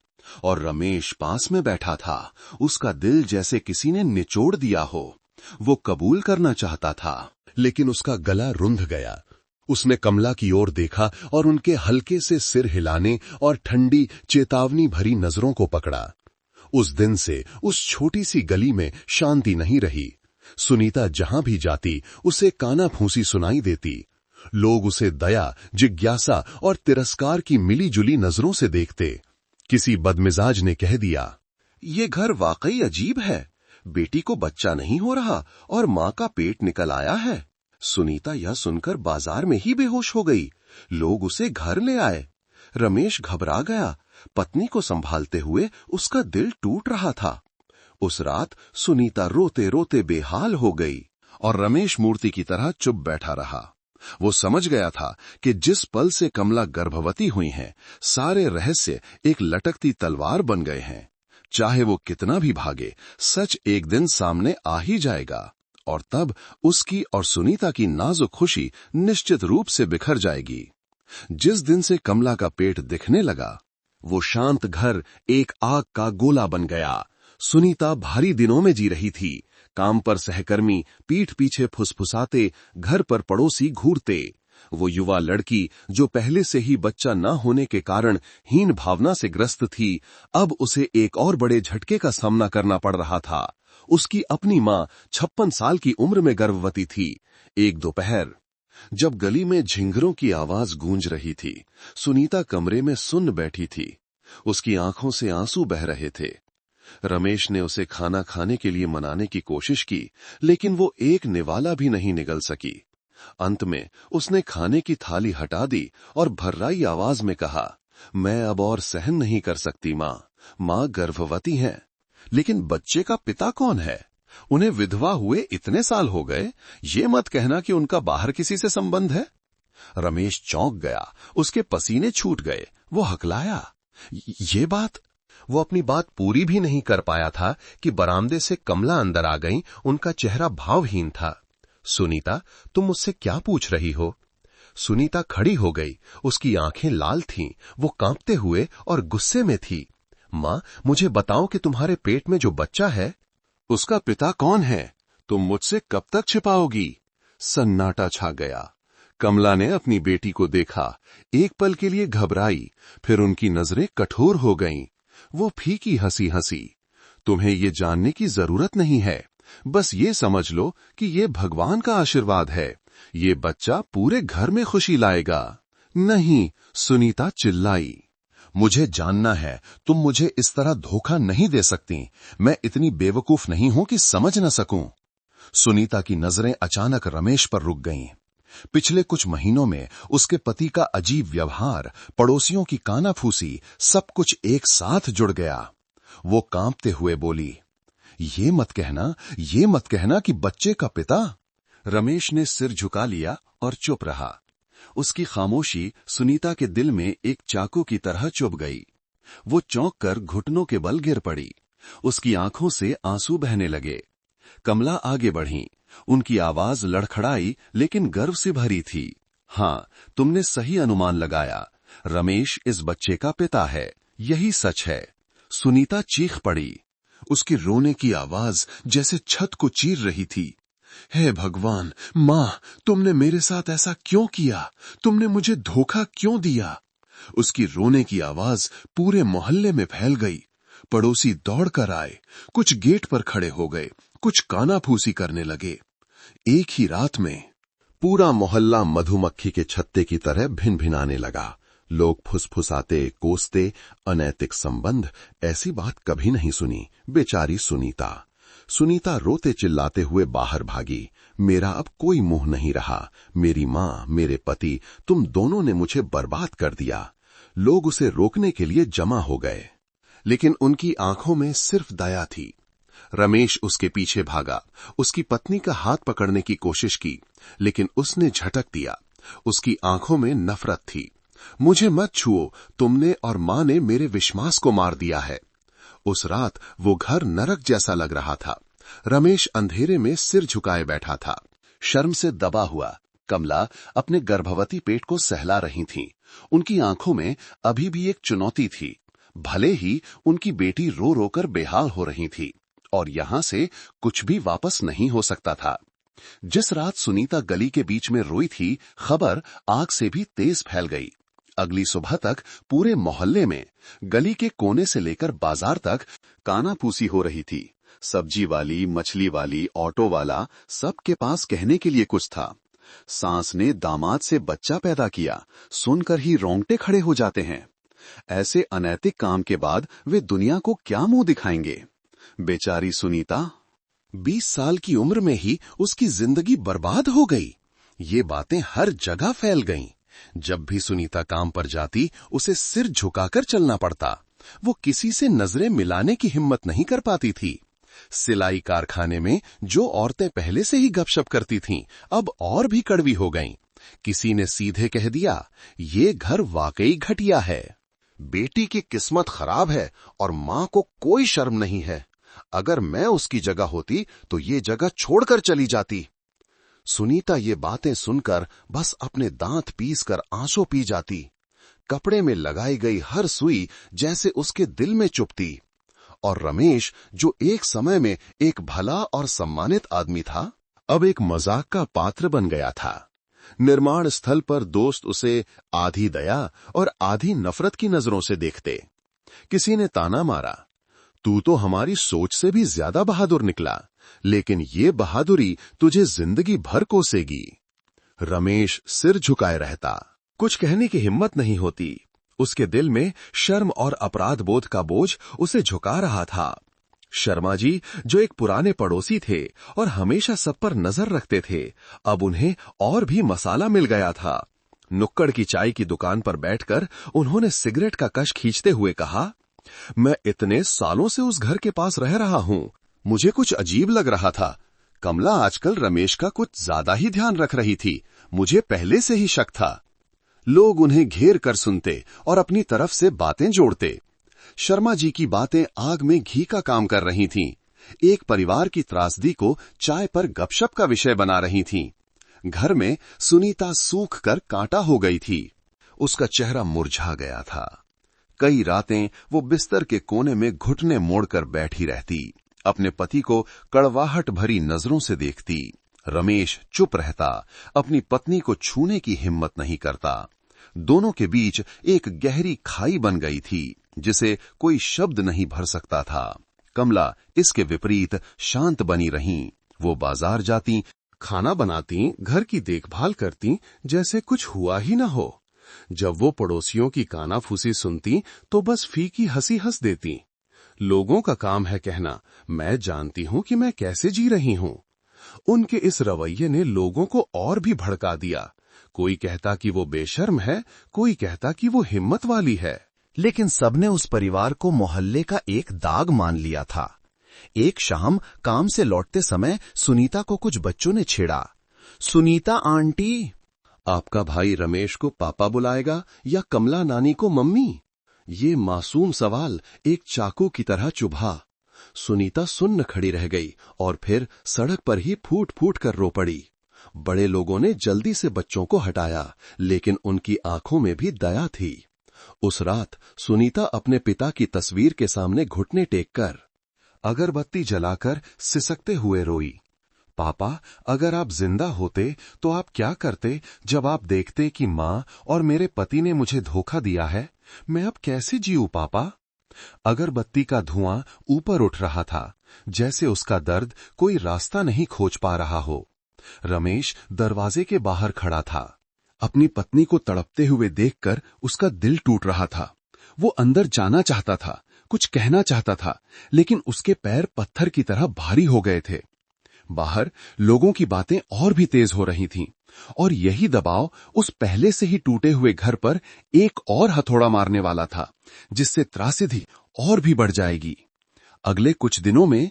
और रमेश पास में बैठा था। उसका दिल जैसे किसी ने निचोड़ दिया हो। वो कबूल करना चाहता था, लेकिन उसका गला रुंध गया। उसने कमला की ओर देखा और उनके हल्के से सिर हिलाने और ठंडी चेतावनी भरी नजरों को पकड़ा। उस दिन से उस छोटी सी गली में शांति नहीं रही। सुनीता जहां भी जाती उसे काना फूंसी सुनाई देती। लोग उसे दया, जिज्ञासा और तिरस्कार की मिली-जुली नजरों से देखते। किसी बदमिजाज ने कह दिया, ये घर वाकई अजीब है। बेटी को बच्चा नहीं हो रहा और माँ का पेट निकल आया है। सुनीता यह सुनकर बाजार में ही बेहोश हो गई। लोग उसे घर ले आए। रमेश घबरा गया। पत्नी को संभालते हुए उसका दिल टूट रहा था। उस रात सुनीता रोते रोते बेहाल हो गई और रमेश मूर्ति की तरह चुप बैठा रहा। वो समझ गया था कि जिस पल से कमला गर्भवती हुई हैं, सारे रहस्य एक लटकती तलवार बन गए हैं। चाहे वो कितना भी भागे, सच एक दिन सामने आ ही जाएगा और तब उसकी और सुनीता की नाजुक खुशी निश्चित रूप से बिखर जाएगी। जिस दिन से कमला का पेट दिखने लगा, वो शांत घर एक आग का गोला बन गया। सुनीता भारी दिनों में जी रही थी। काम पर सहकर्मी पीठ पीछे फुसफुसाते, घर पर पड़ोसी घूरते। वो युवा लड़की जो पहले से ही बच्चा न होने के कारण हीन भावना से ग्रस्त थी, अब उसे एक और बड़े झटके का सामना करना पड़ रहा था। उसकी अपनी मां 56 साल की उम्र में गर्भवती थी। एक दोपहर जब गली में झिंगरों की आवाज गूंज रही थी, सुनीता कमरे में सुन्न बैठी थी। उसकी आंखों से आंसू बह रहे थे। रमेश ने उसे खाना खाने के लिए मनाने की कोशिश की, लेकिन वो एक निवाला भी नहीं निगल सकी। अंत में उसने खाने की थाली हटा दी और भर्राई आवाज में कहा, मैं अब और सहन नहीं कर सकती माँ गर्भवती हैं। लेकिन बच्चे का पिता कौन है? उन्हें विधवा हुए इतने साल हो गए, ये मत कहना कि उनका बाहर किसी से संबंध है। रमेश चौंक गया। उसके पसीने छूट गए। वो हकलाया, ये बात? वो अपनी बात पूरी भी नहीं कर पाया था कि बरामदे से कमला अंदर आ गई। उनका चेहरा भावहीन था। सुनीता, तुम मुझसे क्या पूछ रही हो? सुनीता खड़ी हो गई। उसकी आंखें लाल थीं। वो कांपते हुए और गुस्से में थी। मां, मुझे बताओ कि तुम्हारे पेट में जो बच्चा है, उसका पिता कौन है? तुम मुझसे कब तक छिपाओगी? सन्नाटा छा गया। कमला ने अपनी बेटी को देखा। एक पल के लिए घबराई, फिर उनकी नजरें कठोर हो गईं। वो फीकी हंसी हंसी। तुम्हें ये जानने की जरूरत नहीं है। बस ये समझ लो कि ये भगवान का आशीर्वाद है। ये बच्चा पूरे घर में खुशी लाएगा। नहीं, सुनीता चिल्लाई। मुझे जानना है। तुम मुझे इस तरह धोखा नहीं दे सकती। मैं इतनी बेवकूफ नहीं हूं कि समझ न सकूं। सुनीता की नजरें अचानक रमेश पर रुक गईं। पिछले कुछ महीनों में उसके पति का अजीब व्यवहार, पड़ोसियों की कानाफूसी, सब कुछ एक साथ जुड़ गया। वो कांपते हुए बोली, ये मत कहना कि बच्चे का पिता। रमेश ने सिर झुका लिया और चुप रहा। उसकी खामोशी सुनीता के दिल में एक चाकू की तरह चुभ गई। वो चौंक कर घुटनों के बल गिर पड़ी। उसकी आंखों से आंसू बहने लगे। कमला आगे बढ़ी। उनकी आवाज लड़खड़ाई लेकिन गर्व से भरी थी। हाँ, तुमने सही अनुमान लगाया। रमेश इस बच्चे का पिता है। यही सच है। सुनीता चीख पड़ी। उसकी रोने की आवाज जैसे छत को चीर रही थी। हे भगवान, मां, तुमने मेरे साथ ऐसा क्यों किया? तुमने मुझे धोखा क्यों दिया? उसकी रोने की आवाज पूरे मोहल्ले में फैल गई। पड़ोसी दौड़कर आए। कुछ गेट पर खड़े हो गए, कुछ कानाफूसी करने लगे। एक ही रात में पूरा मोहल्ला मधुमक्खी के छत्ते की तरह भिनभिनाने लगा। लोग फुसफुसाते, कोसते, अनैतिक संबंध। ऐसी बात कभी नहीं सुनी। बेचारी सुनीता रोते चिल्लाते हुए बाहर भागी। मेरा अब कोई मुंह नहीं रहा। मेरी मां, मेरे पति, तुम दोनों ने मुझे बर्बाद कर दिया। लोग उसे रोकने के लिए जमा हो गए, लेकिन उनकी आंखों में सिर्फ दया थी। रमेश उसके पीछे भागा। उसकी पत्नी का हाथ पकड़ने की कोशिश की, लेकिन उसने झटक दिया। उसकी आंखों में नफरत थी। मुझे मत छुओ, तुमने और मां ने मेरे विश्वास को मार दिया है। उस रात वो घर नरक जैसा लग रहा था। रमेश अंधेरे में सिर झुकाए बैठा था। शर्म से दबा हुआ कमला अपने गर्भवती पेट को सहला रही थीं। उनकी आंखों में अभी भी एक चुनौती थी। भले ही उनकी बेटी रो रो कर बेहाल हो रही थी और यहां से कुछ भी वापस नहीं हो सकता था। जिस रात सुनीता गली के बीच में रोई थी, खबर आग से भी तेज फैल गई। अगली सुबह तक पूरे मोहल्ले में, गली के कोने से लेकर बाजार तक कानाफूसी हो रही थी। सब्जी वाली, मछली वाली, ऑटो वाला, सबके पास कहने के लिए कुछ था। सास ने दामाद से बच्चा पैदा किया, सुनकर ही रोंगटे खड़े हो जाते हैं। ऐसे अनैतिक काम के बाद वे दुनिया को क्या मुंह दिखाएंगे। बेचारी सुनीता, 20 साल की उम्र में ही उसकी जिंदगी बर्बाद हो गई। ये बातें हर जगह फैल गईं। जब भी सुनीता काम पर जाती, उसे सिर झुकाकर चलना पड़ता। वो किसी से नजरें मिलाने की हिम्मत नहीं कर पाती थी। सिलाई कारखाने में जो औरतें पहले से ही गपशप करती थीं, अब और भी कड़वी हो गईं। किसी ने सीधे कह दिया, ये घर वाकई घटिया है। बेटी की किस्मत खराब है और मां को कोई शर्म नहीं है। अगर मैं उसकी जगह होती तो ये जगह छोड़कर चली जाती। सुनीता ये बातें सुनकर बस अपने दांत पीसकर आंसू पी जाती। कपड़े में लगाई गई हर सुई जैसे उसके दिल में चुभती। और रमेश, जो एक समय में एक भला और सम्मानित आदमी था, अब एक मजाक का पात्र बन गया था। निर्माण स्थल पर दोस्त उसे आधी दया और आधी नफरत की नजरों से देखते। किसी ने ताना मारा, तू तो हमारी सोच से भी ज्यादा बहादुर निकला, लेकिन ये बहादुरी तुझे जिंदगी भर कोसेगी। रमेश सिर झुकाए रहता, कुछ कहने की हिम्मत नहीं होती। उसके दिल में शर्म और अपराध बोध का बोझ उसे झुका रहा था। शर्मा जी, जो एक पुराने पड़ोसी थे और हमेशा सब पर नजर रखते थे, अब उन्हें और भी मसाला मिल गया था। नुक्कड़ की चाय की दुकान पर बैठकर उन्होंने सिगरेट का कश खींचते हुए कहा, मैं इतने सालों से उस घर के पास रह रहा हूं, मुझे कुछ अजीब लग रहा था। कमला आजकल रमेश का कुछ ज्यादा ही ध्यान रख रही थी। मुझे पहले से ही शक था। लोग उन्हें घेर कर सुनते और अपनी तरफ से बातें जोड़ते। शर्मा जी की बातें आग में घी का काम कर रही थीं। एक परिवार की त्रासदी को चाय पर गपशप का विषय बना रही थीं। घर में सुनीता सूख कर कांटा हो गई थी। उसका चेहरा मुरझा गया था। कई रातें वो बिस्तर के कोने में घुटने मोड़कर बैठी रहती, अपने पति को कड़वाहट भरी नजरों से देखती। रमेश चुप रहता, अपनी पत्नी को छूने की हिम्मत नहीं करता। दोनों के बीच एक गहरी खाई बन गई थी, जिसे कोई शब्द नहीं भर सकता था। कमला इसके विपरीत शांत बनी रहीं। वो बाजार जाती, खाना बनाती, घर की देखभाल करती, जैसे कुछ हुआ ही न हो। जब वो पड़ोसियों की कानाफूसी सुनती तो बस फीकी हंसी हंस देती। लोगों का काम है कहना, मैं जानती हूं कि मैं कैसे जी रही हूं। उनके इस रवैये ने लोगों को और भी भड़का दिया। कोई कहता कि वो बेशर्म है, कोई कहता कि वो हिम्मत वाली है। लेकिन सबने उस परिवार को मोहल्ले का एक दाग मान लिया था। एक शाम काम से लौटते समय सुनीता को कुछ बच्चों ने छेड़ा, सुनीता आंटी, आपका भाई रमेश को पापा बुलाएगा या कमला नानी को मम्मी? ये मासूम सवाल एक चाकू की तरह चुभा। सुनीता सुन्न खड़ी रह गई और फिर सड़क पर ही फूट फूट कर रो पड़ी। बड़े लोगों ने जल्दी से बच्चों को हटाया, लेकिन उनकी आंखों में भी दया थी। उस रात सुनीता अपने पिता की तस्वीर के सामने घुटने टेककर, अगरबत्ती जलाकर सिसकते हुए रोई। पापा, अगर आप जिंदा होते तो आप क्या करते जब आप देखते कि मां और मेरे पति ने मुझे धोखा दिया है? मैं अब कैसे जीऊं पापा? अगरबत्ती का धुआं ऊपर उठ रहा था, जैसे उसका दर्द कोई रास्ता नहीं खोज पा रहा हो। रमेश दरवाजे के बाहर खड़ा था। अपनी पत्नी को तड़पते हुए देखकर उसका दिल टूट रहा था। वो अंदर जाना चाहता था, कुछ कहना चाहता था, लेकिन उसके पैर पत्थर की तरह भारी हो गए थे। बाहर लोगों की बातें और भी तेज हो रही थीं, और यही दबाव उस पहले से ही टूटे हुए घर पर एक और हथौड़ा मारने वाला था, जिससे त्रासदी और भी बढ़ जाएगी। अगले कुछ दिनों में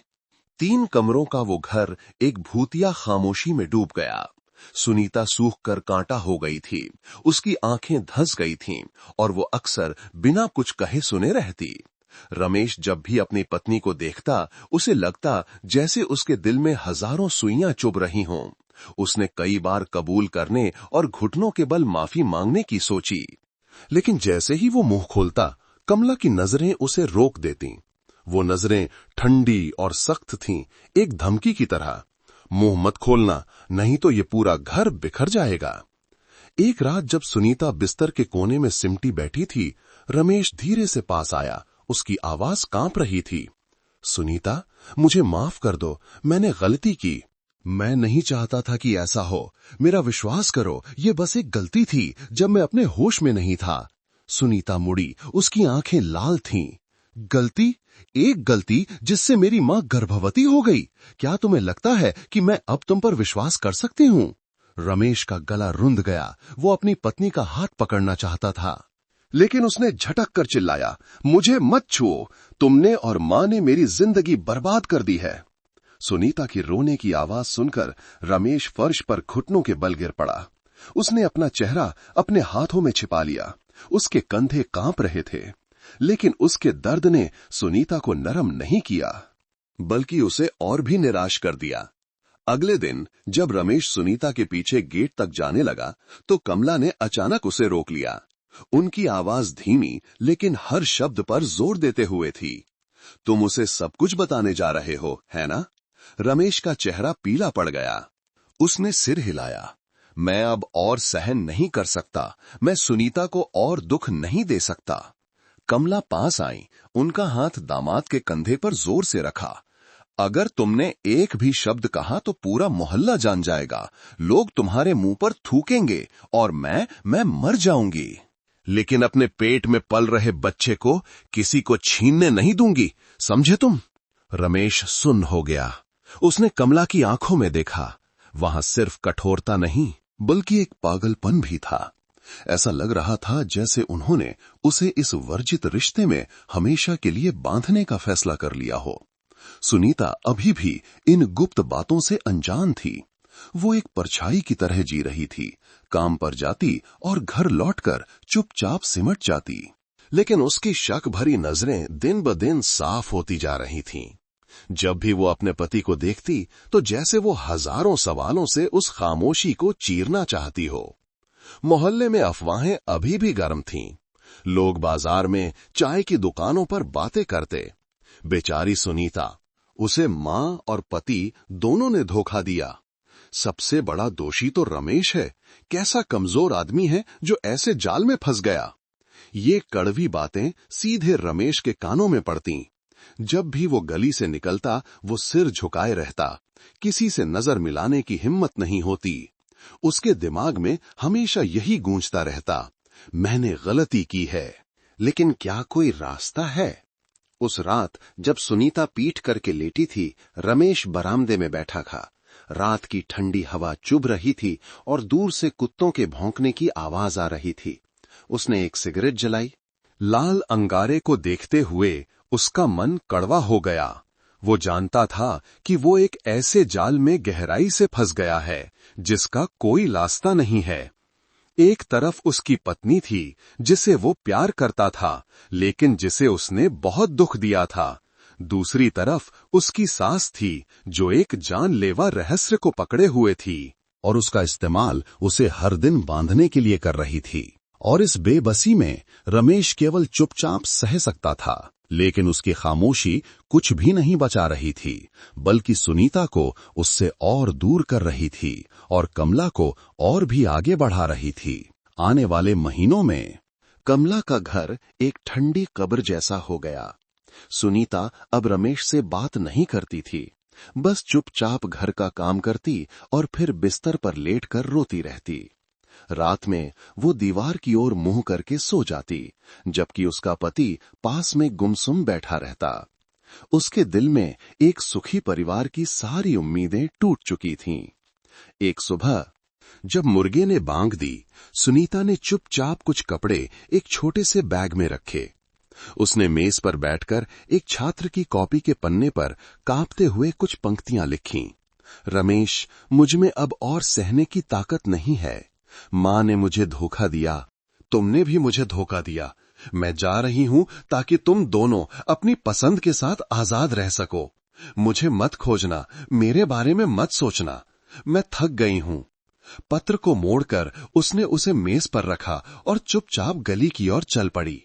3 कमरों का वो घर एक भूतिया खामोशी में डूब गया। सुनीता सूख कर कांटा हो गई थी, उसकी आंखें धंस गई थीं और वो अक्सर बिना कुछ कहे सुने रहती। रमेश जब भी अपनी पत्नी को देखता, उसे लगता जैसे उसके दिल में हजारों सुइयां चुभ रही हों। उसने कई बार कबूल करने और घुटनों के बल माफी मांगने की सोची, लेकिन जैसे ही वो मुंह खोलता, कमला की नजरें उसे रोक देतीं। वो नजरें ठंडी और सख्त थीं, एक धमकी की तरह। मुंह मत खोलना, नहीं तो ये पूरा घर बिखर जाएगा। एक रात जब सुनीता बिस्तर के कोने में सिमटी बैठी थी, रमेश धीरे से पास आया। उसकी आवाज कांप रही थी। सुनीता, मुझे माफ कर दो, मैंने गलती की। मैं नहीं चाहता था कि ऐसा हो। मेरा विश्वास करो, ये बस एक गलती थी जब मैं अपने होश में नहीं था। सुनीता मुड़ी, उसकी आंखें लाल थीं। गलती? एक गलती जिससे मेरी मां गर्भवती हो गई? क्या तुम्हें लगता है कि मैं अब तुम पर विश्वास कर सकती हूं? रमेश का गला रुंध गया। वो अपनी पत्नी का हाथ पकड़ना चाहता था, लेकिन उसने झटक कर चिल्लाया, मुझे मत छुओ, तुमने और मां ने मेरी जिंदगी बर्बाद कर दी है। सुनीता की रोने की आवाज सुनकर रमेश फर्श पर घुटनों के बल गिर पड़ा। उसने अपना चेहरा अपने हाथों में छिपा लिया। उसके कंधे कांप रहे थे, लेकिन उसके दर्द ने सुनीता को नरम नहीं किया, बल्कि उसे और भी निराश कर दिया। अगले दिन जब रमेश सुनीता के पीछे गेट तक जाने लगा, तो कमला ने अचानक उसे रोक लिया। उनकी आवाज धीमी लेकिन हर शब्द पर जोर देते हुए थी। तुम उसे सब कुछ बताने जा रहे हो, है ना? रमेश का चेहरा पीला पड़ गया। उसने सिर हिलाया। मैं अब और सहन नहीं कर सकता। मैं सुनीता को और दुख नहीं दे सकता। कमला पास आई, उनका हाथ दामाद के कंधे पर जोर से रखा। अगर तुमने एक भी शब्द कहा तो पूरा मोहल्ला जान जाएगा। लोग तुम्हारे मुंह पर थूकेंगे और मैं मर जाऊंगी। लेकिन अपने पेट में पल रहे बच्चे को किसी को छीनने नहीं दूंगी, समझे तुम? रमेश सुन्न हो गया। उसने कमला की आंखों में देखा। वहां सिर्फ कठोरता नहीं, बल्कि एक पागलपन भी था। ऐसा लग रहा था जैसे उन्होंने उसे इस वर्जित रिश्ते में हमेशा के लिए बांधने का फैसला कर लिया हो। सुनीता अभी भी इन गुप्त बातों से अनजान थी। वो एक परछाई की तरह जी रही थी, काम पर जाती और घर लौटकर चुपचाप सिमट जाती। लेकिन उसकी शक भरी नजरें दिन ब दिन साफ होती जा रही थीं। जब भी वो अपने पति को देखती, तो जैसे वो हजारों सवालों से उस खामोशी को चीरना चाहती हो। मोहल्ले में अफवाहें अभी भी गर्म थीं। लोग बाजार में चाय की दुकानों पर बातें करते। बेचारी सुनीता, उसे मां और पति दोनों ने धोखा दिया। सबसे बड़ा दोषी तो रमेश है। कैसा कमजोर आदमी है जो ऐसे जाल में फंस गया। ये कड़वी बातें सीधे रमेश के कानों में पड़तीं। जब भी वो गली से निकलता, वो सिर झुकाए रहता। किसी से नजर मिलाने की हिम्मत नहीं होती। उसके दिमाग में हमेशा यही गूंजता रहता, मैंने गलती की है। लेकिन क्या कोई रास्ता है? उस रात जब सुनीता पीठ करके लेटी थी, रमेश बरामदे में बैठा था। रात की ठंडी हवा चुभ रही थी और दूर से कुत्तों के भौंकने की आवाज आ रही थी। उसने एक सिगरेट जलाई। लाल अंगारे को देखते हुए उसका मन कड़वा हो गया। वो जानता था कि वो एक ऐसे जाल में गहराई से फंस गया है जिसका कोई रास्ता नहीं है। एक तरफ उसकी पत्नी थी जिसे वो प्यार करता था, लेकिन जिसे उसने बहुत दुख दिया था। दूसरी तरफ उसकी सास थी जो एक जानलेवा रहस्य को पकड़े हुए थी और उसका इस्तेमाल उसे हर दिन बांधने के लिए कर रही थी। और इस बेबसी में रमेश केवल चुपचाप सह सकता था, लेकिन उसकी खामोशी कुछ भी नहीं बचा रही थी, बल्कि सुनीता को उससे और दूर कर रही थी और कमला को और भी आगे बढ़ा रही थी। आने वाले महीनों में कमला का घर एक ठंडी कब्र जैसा हो गया। सुनीता अब रमेश से बात नहीं करती थी, बस चुपचाप घर का काम करती और फिर बिस्तर पर लेटकर रोती रहती। रात में वो दीवार की ओर मुंह करके सो जाती, जबकि उसका पति पास में गुमसुम बैठा रहता। उसके दिल में एक सुखी परिवार की सारी उम्मीदें टूट चुकी थीं। एक सुबह जब मुर्गे ने बांग दी, सुनीता ने चुपचाप कुछ कपड़े एक छोटे से बैग में रखे। उसने मेज पर बैठकर एक छात्र की कॉपी के पन्ने पर कांपते हुए कुछ पंक्तियां लिखीं। रमेश, मुझमें अब और सहने की ताकत नहीं है। मां ने मुझे धोखा दिया, तुमने भी मुझे धोखा दिया, मैं जा रही हूं ताकि तुम दोनों अपनी पसंद के साथ आजाद रह सको। मुझे मत खोजना, मेरे बारे में मत सोचना। मैं थक गई हूं। पत्र को मोड़कर उसने उसे मेज पर रखा और चुपचाप गली की ओर चल पड़ी।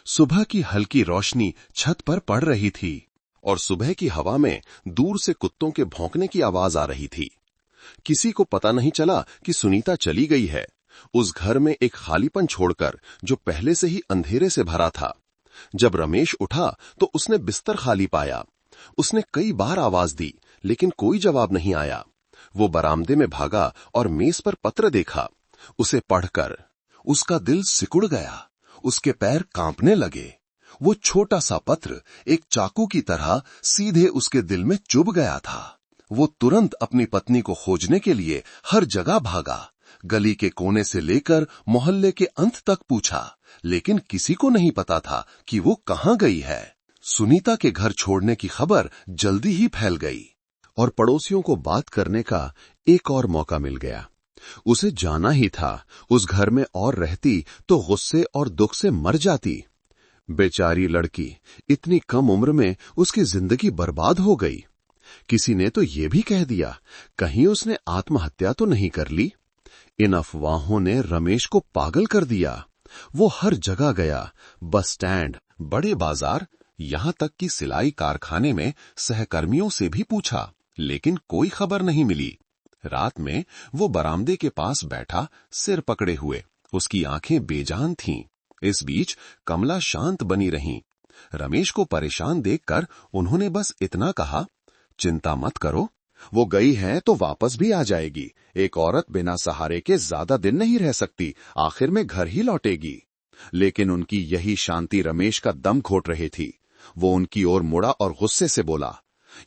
सुबह की हल्की रोशनी छत पर पड़ रही थी और सुबह की हवा में दूर से कुत्तों के भौंकने की आवाज आ रही थी। किसी को पता नहीं चला कि सुनीता चली गई है, उस घर में एक खालीपन छोड़कर जो पहले से ही अंधेरे से भरा था। जब रमेश उठा तो उसने बिस्तर खाली पाया। उसने कई बार आवाज दी लेकिन कोई जवाब नहीं आया। वो बरामदे में भागा और मेज पर पत्र देखा। उसे पढ़कर उसका दिल सिकुड़ गया, उसके पैर कांपने लगे। वो छोटा सा पत्र एक चाकू की तरह सीधे उसके दिल में चुभ गया था। वो तुरंत अपनी पत्नी को खोजने के लिए हर जगह भागा। गली के कोने से लेकर मोहल्ले के अंत तक पूछा, लेकिन किसी को नहीं पता था कि वो कहां गई है। सुनीता के घर छोड़ने की खबर जल्दी ही फैल गई और पड़ोसियों को बात करने का एक और मौका मिल गया। उसे जाना ही था, उस घर में और रहती तो गुस्से और दुख से मर जाती। बेचारी लड़की, इतनी कम उम्र में उसकी जिंदगी बर्बाद हो गई। किसी ने तो ये भी कह दिया, कहीं उसने आत्महत्या तो नहीं कर ली। इन अफवाहों ने रमेश को पागल कर दिया। वो हर जगह गया, बस स्टैंड, बड़े बाजार, यहां तक कि सिलाई कारखाने में सहकर्मियों से भी पूछा, लेकिन कोई खबर नहीं मिली। रात में वो बरामदे के पास बैठा, सिर पकड़े हुए, उसकी आंखें बेजान थीं। इस बीच कमला शांत बनी रहीं। रमेश को परेशान देखकर उन्होंने बस इतना कहा, चिंता मत करो, वो गई है तो वापस भी आ जाएगी। एक औरत बिना सहारे के ज्यादा दिन नहीं रह सकती, आखिर में घर ही लौटेगी। लेकिन उनकी यही शांति रमेश का दम घोट रही थी। वो उनकी ओर मुड़ा और गुस्से से बोला,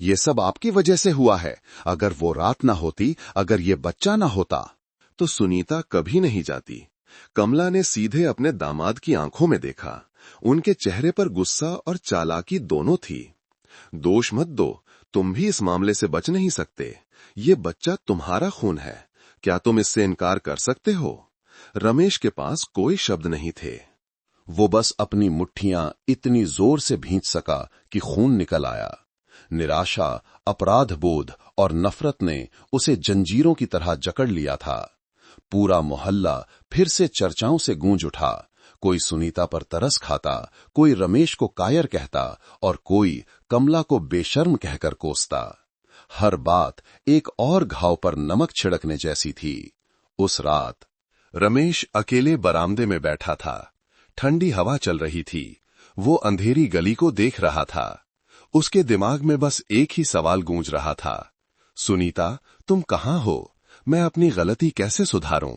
ये सब आपकी वजह से हुआ है। अगर वो रात ना होती, अगर ये बच्चा ना होता, तो सुनीता कभी नहीं जाती। कमला ने सीधे अपने दामाद की आंखों में देखा। उनके चेहरे पर गुस्सा और चालाकी दोनों थी। दोष मत दो, तुम भी इस मामले से बच नहीं सकते। ये बच्चा तुम्हारा खून है, क्या तुम इससे इनकार कर सकते हो? रमेश के पास कोई शब्द नहीं थे। वो बस अपनी मुट्ठियां इतनी जोर से भींच सका कि खून निकल आया। निराशा, अपराध बोध और नफरत ने उसे जंजीरों की तरह जकड़ लिया था। पूरा मोहल्ला फिर से चर्चाओं से गूंज उठा। कोई सुनीता पर तरस खाता, कोई रमेश को कायर कहता और कोई कमला को बेशर्म कहकर कोसता। हर बात एक और घाव पर नमक छिड़कने जैसी थी। उस रात रमेश अकेले बरामदे में बैठा था। ठंडी हवा चल रही थी। वो अंधेरी गली को देख रहा था। उसके दिमाग में बस एक ही सवाल गूंज रहा था, सुनीता, तुम कहां हो? मैं अपनी गलती कैसे सुधारूं?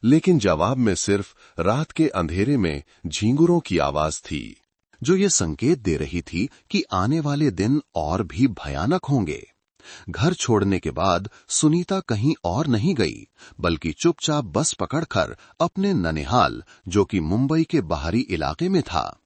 लेकिन जवाब में सिर्फ रात के अंधेरे में झींगुरों की आवाज थी, जो ये संकेत दे रही थी कि आने वाले दिन और भी भयानक होंगे। घर छोड़ने के बाद सुनीता कहीं और नहीं गई, बल्कि चुपचाप बस पकड़कर अपने ननिहाल, जो कि मुंबई के बाहरी इलाके में था,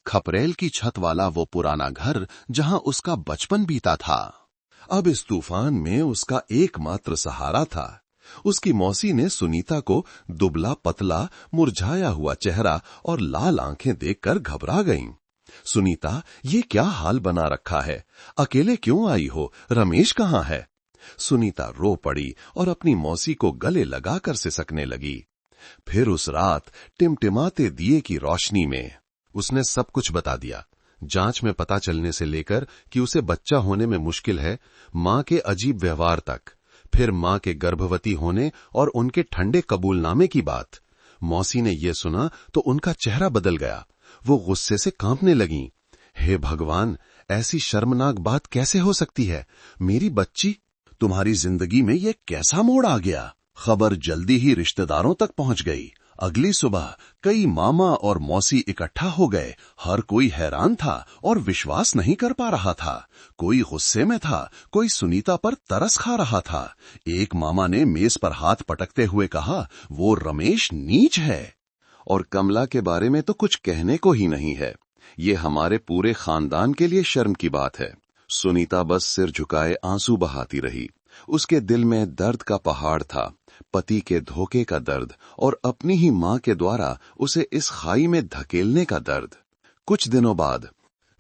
खपरेल की छत वाला वो पुराना घर जहां उसका बचपन बीता था, अब इस तूफान में उसका एकमात्र सहारा था। उसकी मौसी ने सुनीता को दुबला पतला, मुरझाया हुआ चेहरा और लाल आंखें देखकर घबरा गईं। सुनीता, ये क्या हाल बना रखा है? अकेले क्यों आई हो? रमेश कहाँ है? सुनीता रो पड़ी और अपनी मौसी को गले लगाकर सिसकने लगी। फिर उस रात टिमटिमाते दिए की रोशनी में उसने सब कुछ बता दिया। जांच में पता चलने से लेकर कि उसे बच्चा होने में मुश्किल है, मां के अजीब व्यवहार तक, फिर मां के गर्भवती होने और उनके ठंडे कबूलनामे की बात। मौसी ने यह सुना तो उनका चेहरा बदल गया। वो गुस्से से कांपने लगीं। हे भगवान, ऐसी शर्मनाक बात कैसे हो सकती है? मेरी बच्ची, तुम्हारी जिंदगी में ये कैसा मोड़ आ गया? खबर जल्दी ही रिश्तेदारों तक पहुंच गई। अगली सुबह कई मामा और मौसी इकट्ठा हो गए। हर कोई हैरान था और विश्वास नहीं कर पा रहा था। कोई गुस्से में था, कोई सुनीता पर तरस खा रहा था। एक मामा ने मेज पर हाथ पटकते हुए कहा, वो रमेश नीच है। और कमला के बारे में तो कुछ कहने को ही नहीं है। ये हमारे पूरे खानदान के लिए शर्म की बात है। सुनीता बस सिर झुकाए आंसू बहाती रही। उसके दिल में दर्द का पहाड़ था, पति के धोखे का दर्द और अपनी ही मां के द्वारा उसे इस खाई में धकेलने का दर्द। कुछ दिनों बाद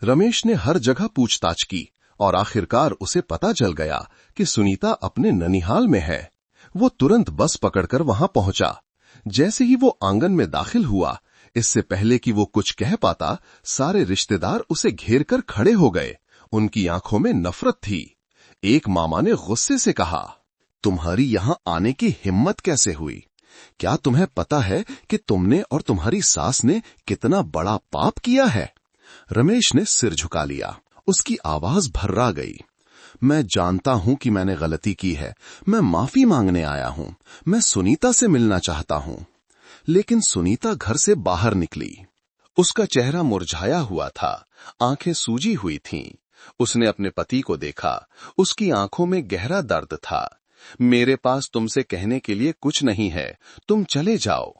रमेश ने हर जगह पूछताछ की और आखिरकार उसे पता चल गया कि सुनीता अपने ननिहाल में है। वो तुरंत बस पकड़कर वहां पहुंचा। जैसे ही वो आंगन में दाखिल हुआ, इससे पहले कि वो कुछ कह पाता, सारे रिश्तेदार उसे घेर कर खड़े हो गए। उनकी आंखों में नफरत थी। एक मामा ने गुस्से से कहा, तुम्हारी यहां आने की हिम्मत कैसे हुई? क्या तुम्हें पता है कि तुमने और तुम्हारी सास ने कितना बड़ा पाप किया है? रमेश ने सिर झुका लिया। उसकी आवाज भर्रा गई। मैं जानता हूं कि मैंने गलती की है। मैं माफी मांगने आया हूं। मैं सुनीता से मिलना चाहता हूं। लेकिन सुनीता घर से बाहर निकली। उसका चेहरा मुरझाया हुआ था, आंखें सूजी हुई थीं। उसने अपने पति को देखा। उसकी आंखों में गहरा दर्द था। मेरे पास तुमसे कहने के लिए कुछ नहीं है, तुम चले जाओ।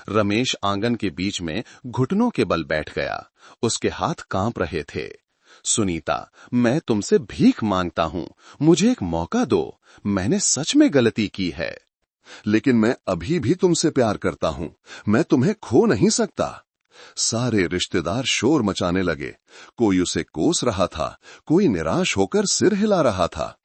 रमेश आंगन के बीच में घुटनों के बल बैठ गया। उसके हाथ कांप रहे थे। सुनीता, मैं तुमसे भीख मांगता हूं, मुझे एक मौका दो। मैंने सच में गलती की है। लेकिन मैं अभी भी तुमसे प्यार करता हूं। मैं तुम्हें खो नहीं सकता। सारे रिश्तेदार शोर मचाने लगे। कोई उसे कोस रहा था, कोई निराश होकर सिर हिला रहा था।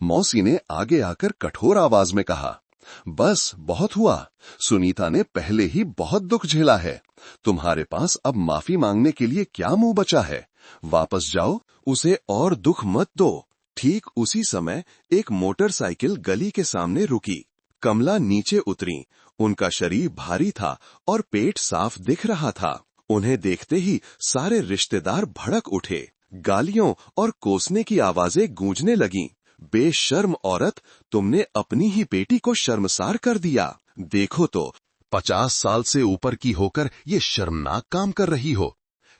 मौसी ने आगे आकर कठोर आवाज में कहा, बस बहुत हुआ। सुनीता ने पहले ही बहुत दुख झेला है। तुम्हारे पास अब माफी मांगने के लिए क्या मुंह बचा है? वापस जाओ, उसे और दुख मत दो। ठीक उसी समय एक मोटरसाइकिल गली के सामने रुकी। कमला नीचे उतरी। उनका शरीर भारी था और पेट साफ दिख रहा था। उन्हें देखते ही सारे रिश्तेदार भड़क उठे। गालियों और कोसने की आवाजें गूंजने लगीं। बेशर्म औरत, तुमने अपनी ही बेटी को शर्मसार कर दिया। देखो तो 50 साल से ऊपर की होकर ये शर्मनाक काम कर रही हो।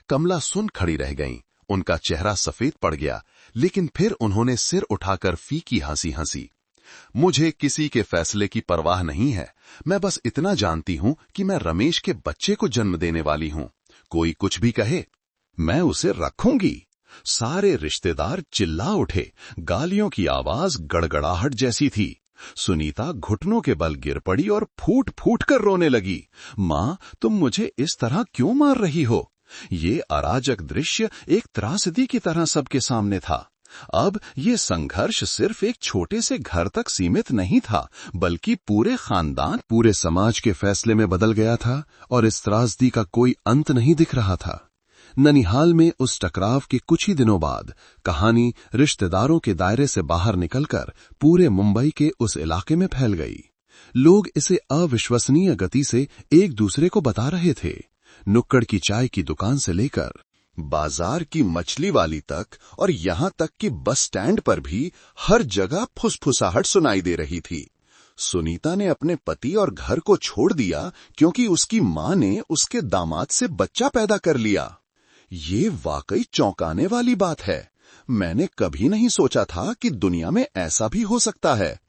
कमला सुन खड़ी रह गईं। उनका चेहरा सफेद पड़ गया, लेकिन फिर उन्होंने सिर उठाकर फीकी हंसी हंसी। मुझे किसी के फैसले की परवाह नहीं है। मैं बस इतना जानती हूं कि मैं रमेश के बच्चे को जन्म देने वाली हूं। कोई कुछ भी कहे, मैं उसे रखूंगी। सारे रिश्तेदार चिल्ला उठे। गालियों की आवाज गड़गड़ाहट जैसी थी। सुनीता घुटनों के बल गिर पड़ी और फूट फूट कर रोने लगी। मां, तुम मुझे इस तरह क्यों मार रही हो? ये अराजक दृश्य एक त्रासदी की तरह सबके सामने था। अब ये संघर्ष सिर्फ एक छोटे से घर तक सीमित नहीं था, बल्कि पूरे खानदान, पूरे समाज के फैसले में बदल गया था और इस त्रासदी का कोई अंत नहीं दिख रहा था। ननिहाल में उस टकराव के कुछ ही दिनों बाद कहानी रिश्तेदारों के दायरे से बाहर निकलकर पूरे मुंबई के उस इलाके में फैल गई। लोग इसे अविश्वसनीय गति से एक दूसरे को बता रहे थे। नुक्कड़ की चाय की दुकान से लेकर बाजार की मछली वाली तक और यहां तक कि बस स्टैंड पर भी हर जगह फुसफुसाहट सुनाई दे रही थी। सुनीता ने अपने पति और घर को छोड़ दिया क्योंकि उसकी मां ने उसके दामाद से बच्चा पैदा कर लिया। ये वाकई चौंकाने वाली बात है। मैंने कभी नहीं सोचा था कि दुनिया में ऐसा भी हो सकता है।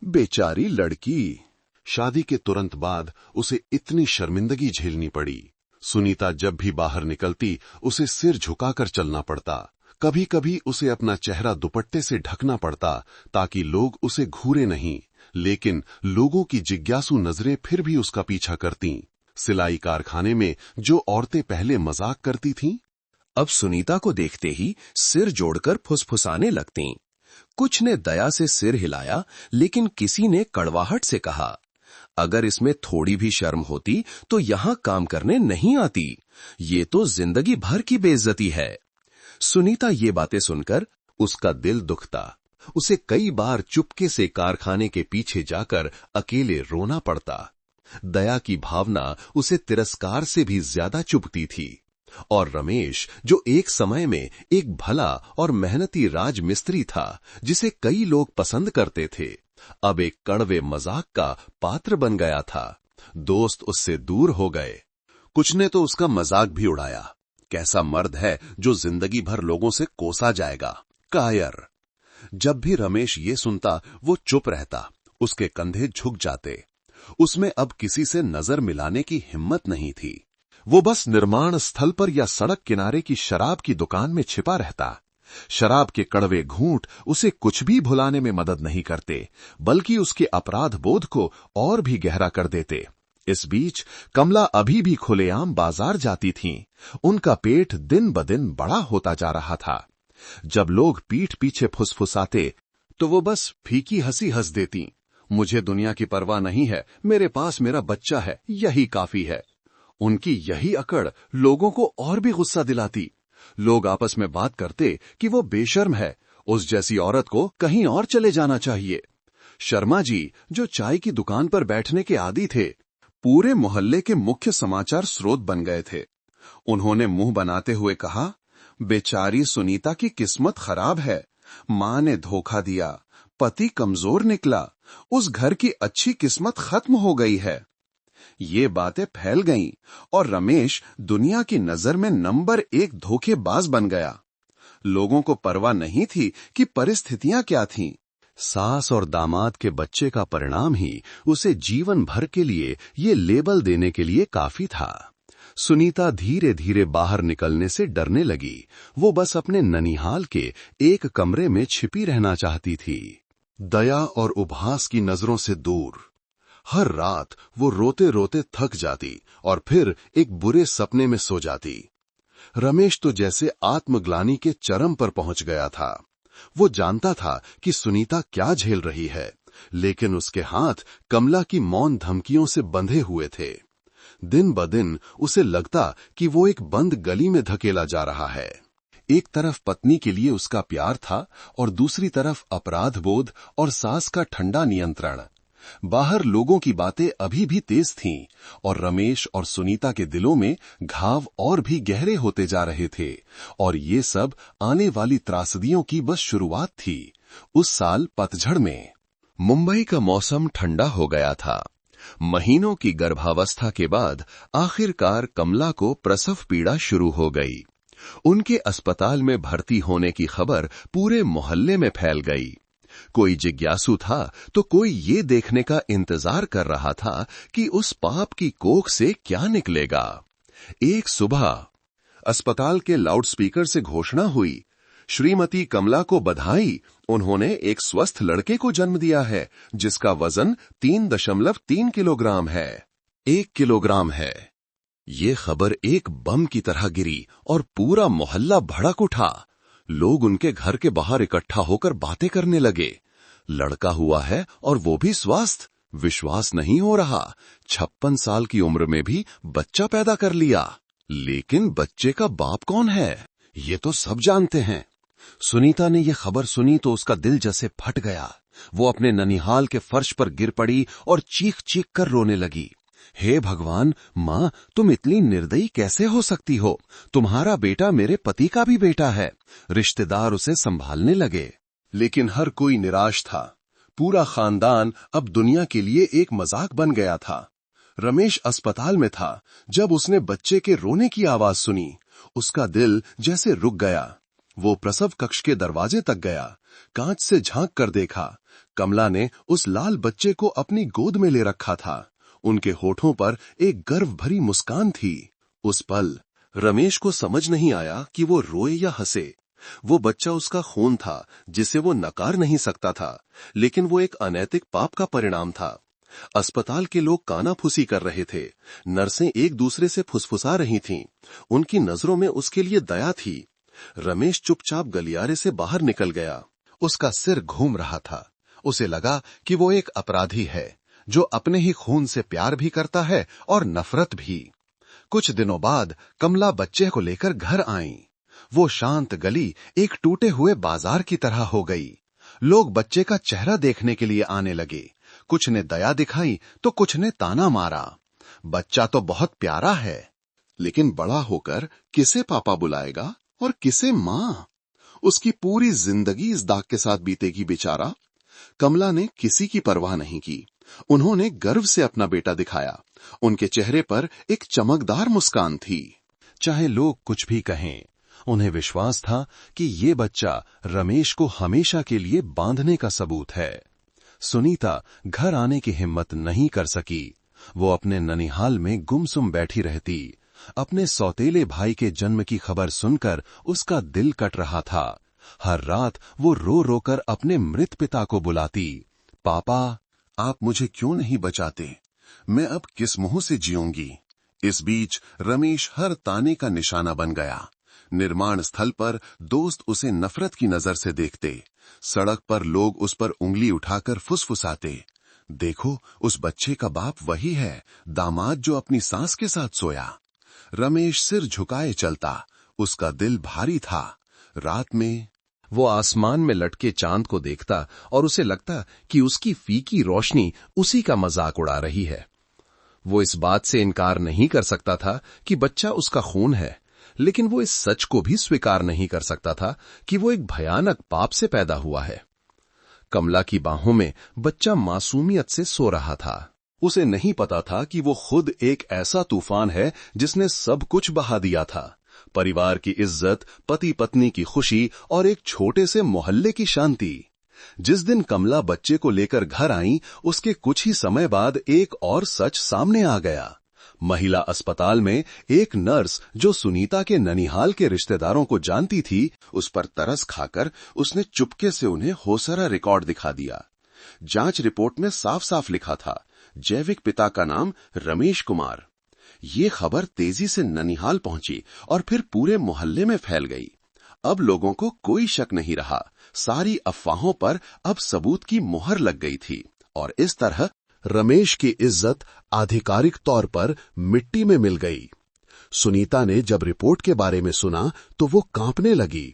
बेचारी लड़की। शादी के तुरंत बाद उसे इतनी शर्मिंदगी झेलनी पड़ी। सुनीता जब भी बाहर निकलती, उसे सिर झुकाकर चलना पड़ता। कभी कभी उसे अपना चेहरा दुपट्टे से ढकना पड़ता ताकि लोग उसे घूरे नहीं, लेकिन लोगों की जिज्ञासु नजरें फिर भी उसका पीछा करतीं। सिलाई कारखाने में जो औरतें पहले मजाक करती थीं, अब सुनीता को देखते ही सिर जोड़कर फुसफुसाने लगतीं। कुछ ने दया से सिर हिलाया, लेकिन किसी ने कड़वाहट से कहा, अगर इसमें थोड़ी भी शर्म होती तो यहां काम करने नहीं आती। ये तो जिंदगी भर की बेइज्जती है। सुनीता ये बातें सुनकर उसका दिल दुखता। उसे कई बार चुपके से कारखाने के पीछे जाकर अकेले रोना पड़ता। दया की भावना उसे तिरस्कार से भी ज्यादा चुभती थी। और रमेश, जो एक समय में एक भला और मेहनती राजमिस्त्री था, जिसे कई लोग पसंद करते थे, अब एक कड़वे मजाक का पात्र बन गया था। दोस्त उससे दूर हो गए। कुछ ने तो उसका मजाक भी उड़ाया। कैसा मर्द है जो जिंदगी भर लोगों से कोसा जाएगा, कायर। जब भी रमेश ये सुनता, वो चुप रहता। उसके कंधे झुक जाते। उसमें अब किसी से नजर मिलाने की हिम्मत नहीं थी। वो बस निर्माण स्थल पर या सड़क किनारे की शराब की दुकान में छिपा रहता। शराब के कड़वे घूंट उसे कुछ भी भुलाने में मदद नहीं करते, बल्कि उसके अपराध बोध को और भी गहरा कर देते। इस बीच कमला अभी भी खुलेआम बाजार जाती थीं। उनका पेट दिन ब दिन बड़ा होता जा रहा था। जब लोग पीठ पीछे फुसफुसाते तो वो बस फीकी हंसी हंस देती। मुझे दुनिया की परवाह नहीं है, मेरे पास मेरा बच्चा है, यही काफी है। उनकी यही अकड़ लोगों को और भी गुस्सा दिलाती। लोग आपस में बात करते कि वो बेशर्म है, उस जैसी औरत को कहीं और चले जाना चाहिए। शर्मा जी, जो चाय की दुकान पर बैठने के आदी थे, पूरे मोहल्ले के मुख्य समाचार स्रोत बन गए थे। उन्होंने मुंह बनाते हुए कहा, बेचारी सुनीता की किस्मत खराब है, मां ने धोखा दिया, पति कमजोर निकला, उस घर की अच्छी किस्मत खत्म हो गई है। ये बातें फैल गईं और रमेश दुनिया की नजर में नंबर 1 धोखेबाज बन गया। लोगों को परवाह नहीं थी कि परिस्थितियां क्या थीं। सास और दामाद के बच्चे का परिणाम ही उसे जीवन भर के लिए ये लेबल देने के लिए काफी था। सुनीता धीरे धीरे बाहर निकलने से डरने लगी। वो बस अपने ननिहाल के एक कमरे में छिपी रहना चाहती थी, दया और उपहास की नजरों से दूर। हर रात वो रोते रोते थक जाती और फिर एक बुरे सपने में सो जाती। रमेश तो जैसे आत्मग्लानि के चरम पर पहुंच गया था। वो जानता था कि सुनीता क्या झेल रही है, लेकिन उसके हाथ कमला की मौन धमकियों से बंधे हुए थे। दिन ब दिन उसे लगता कि वो एक बंद गली में धकेला जा रहा है। एक तरफ पत्नी के लिए उसका प्यार था और दूसरी तरफ अपराध बोध और सास का ठंडा नियंत्रण। बाहर लोगों की बातें अभी भी तेज थीं और रमेश और सुनीता के दिलों में घाव और भी गहरे होते जा रहे थे। और ये सब आने वाली त्रासदियों की बस शुरुआत थी। उस साल पतझड़ में मुंबई का मौसम ठंडा हो गया था। महीनों की गर्भावस्था के बाद आखिरकार कमला को प्रसव पीड़ा शुरू हो गई। उनके अस्पताल में भर्ती होने की खबर पूरे मोहल्ले में फैल गई। कोई जिज्ञासु था तो कोई ये देखने का इंतजार कर रहा था कि उस पाप की कोख से क्या निकलेगा। एक सुबह अस्पताल के लाउडस्पीकर से घोषणा हुई, श्रीमती कमला को बधाई, उन्होंने एक स्वस्थ लड़के को जन्म दिया है जिसका वजन 3.3 किलोग्राम है। 1 किलोग्राम है। ये खबर एक बम की तरह गिरी और पूरा मोहल्ला भड़क उठा। लोग उनके घर के बाहर इकट्ठा होकर बातें करने लगे। लड़का हुआ है और वो भी स्वस्थ। विश्वास नहीं हो रहा। 56 साल की उम्र में भी बच्चा पैदा कर लिया। लेकिन बच्चे का बाप कौन है, ये तो सब जानते हैं। सुनीता ने यह खबर सुनी तो उसका दिल जैसे फट गया। वो अपने ननिहाल के फर्श पर गिर पड़ी और चीख चीख कर रोने लगी। हे भगवान, माँ, तुम इतनी निर्दयी कैसे हो सकती हो? तुम्हारा बेटा मेरे पति का भी बेटा है। रिश्तेदार उसे संभालने लगे, लेकिन हर कोई निराश था। पूरा खानदान अब दुनिया के लिए एक मजाक बन गया था। रमेश अस्पताल में था जब उसने बच्चे के रोने की आवाज सुनी। उसका दिल जैसे रुक गया। वो प्रसव कक्ष के दरवाजे तक गया। कांच से झांक कर देखा। कमला ने उस लाल बच्चे को अपनी गोद में ले रखा था। उनके होठों पर एक गर्व भरी मुस्कान थी। उस पल रमेश को समझ नहीं आया कि वो रोए या हंसे। वो बच्चा उसका खून था जिसे वो नकार नहीं सकता था, लेकिन वो एक अनैतिक पाप का परिणाम था। अस्पताल के लोग कानाफूसी कर रहे थे। नर्सें एक दूसरे से फुसफुसा रही थीं। उनकी नजरों में उसके लिए दया थी। रमेश चुपचाप गलियारे से बाहर निकल गया। उसका सिर घूम रहा था। उसे लगा कि वो एक अपराधी है जो अपने ही खून से प्यार भी करता है और नफरत भी। कुछ दिनों बाद कमला बच्चे को लेकर घर आईं। वो शांत गली एक टूटे हुए बाजार की तरह हो गई। लोग बच्चे का चेहरा देखने के लिए आने लगे। कुछ ने दया दिखाई तो कुछ ने ताना मारा। बच्चा तो बहुत प्यारा है, लेकिन बड़ा होकर किसे पापा बुलाएगा और किसे मां? उसकी पूरी जिंदगी इस दाग के साथ बीतेगी बेचारा। कमला ने किसी की परवाह नहीं की। उन्होंने गर्व से अपना बेटा दिखाया। उनके चेहरे पर एक चमकदार मुस्कान थी। चाहे लोग कुछ भी कहें, उन्हें विश्वास था कि ये बच्चा रमेश को हमेशा के लिए बांधने का सबूत है। सुनीता घर आने की हिम्मत नहीं कर सकी। वो अपने ननिहाल में गुमसुम बैठी रहती। अपने सौतेले भाई के जन्म की खबर सुनकर उसका दिल कट रहा था। हर रात वो रो रो कर अपने मृत पिता को बुलाती। पापा, आप मुझे क्यों नहीं बचाते? मैं अब किस मुंह से जीऊंगी? इस बीच रमेश हर ताने का निशाना बन गया। निर्माण स्थल पर दोस्त उसे नफरत की नजर से देखते। सड़क पर लोग उस पर उंगली उठाकर फुसफुसाते। देखो, उस बच्चे का बाप वही है, दामाद जो अपनी सास के साथ सोया। रमेश सिर झुकाए चलता। उसका दिल भारी था। रात में वो आसमान में लटके चांद को देखता और उसे लगता कि उसकी फीकी रोशनी उसी का मजाक उड़ा रही है। वो इस बात से इनकार नहीं कर सकता था कि बच्चा उसका खून है, लेकिन वो इस सच को भी स्वीकार नहीं कर सकता था कि वो एक भयानक पाप से पैदा हुआ है। कमला की बाहों में बच्चा मासूमियत से सो रहा था। उसे नहीं पता था कि वो खुद एक ऐसा तूफान है जिसने सब कुछ बहा दिया था। परिवार की इज्जत, पति पत्नी की खुशी और एक छोटे से मोहल्ले की शांति। जिस दिन कमला बच्चे को लेकर घर आई, उसके कुछ ही समय बाद एक और सच सामने आ गया। महिला अस्पताल में एक नर्स जो सुनीता के ननिहाल के रिश्तेदारों को जानती थी, उस पर तरस खाकर उसने चुपके से उन्हें होसरा रिकॉर्ड दिखा दिया। जांच रिपोर्ट में साफ साफ लिखा था, जैविक पिता का नाम रमेश कुमार। ये खबर तेजी से ननिहाल पहुंची और फिर पूरे मोहल्ले में फैल गई। अब लोगों को कोई शक नहीं रहा। सारी अफवाहों पर अब सबूत की मुहर लग गई थी और इस तरह रमेश की इज्जत आधिकारिक तौर पर मिट्टी में मिल गई। सुनीता ने जब रिपोर्ट के बारे में सुना तो वो कांपने लगी।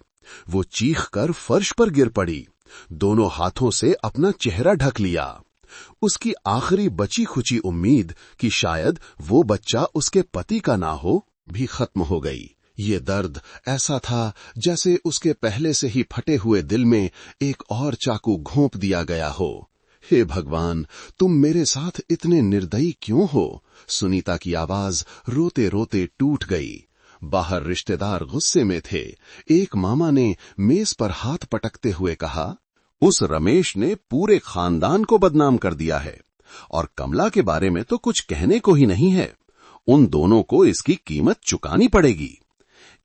वो चीखकर फर्श पर गिर पड़ी। दोनों हाथों से अपना चेहरा ढक लिया। उसकी आखिरी बची खुची उम्मीद कि शायद वो बच्चा उसके पति का ना हो भी खत्म हो गई। ये दर्द ऐसा था जैसे उसके पहले से ही फटे हुए दिल में एक और चाकू घोंप दिया गया हो। हे भगवान, तुम मेरे साथ इतने निर्दयी क्यों हो? सुनीता की आवाज रोते रोते टूट गई। बाहर रिश्तेदार गुस्से में थे। एक मामा ने मेज पर हाथ पटकते हुए कहा, उस रमेश ने पूरे खानदान को बदनाम कर दिया है और कमला के बारे में तो कुछ कहने को ही नहीं है। उन दोनों को इसकी कीमत चुकानी पड़ेगी।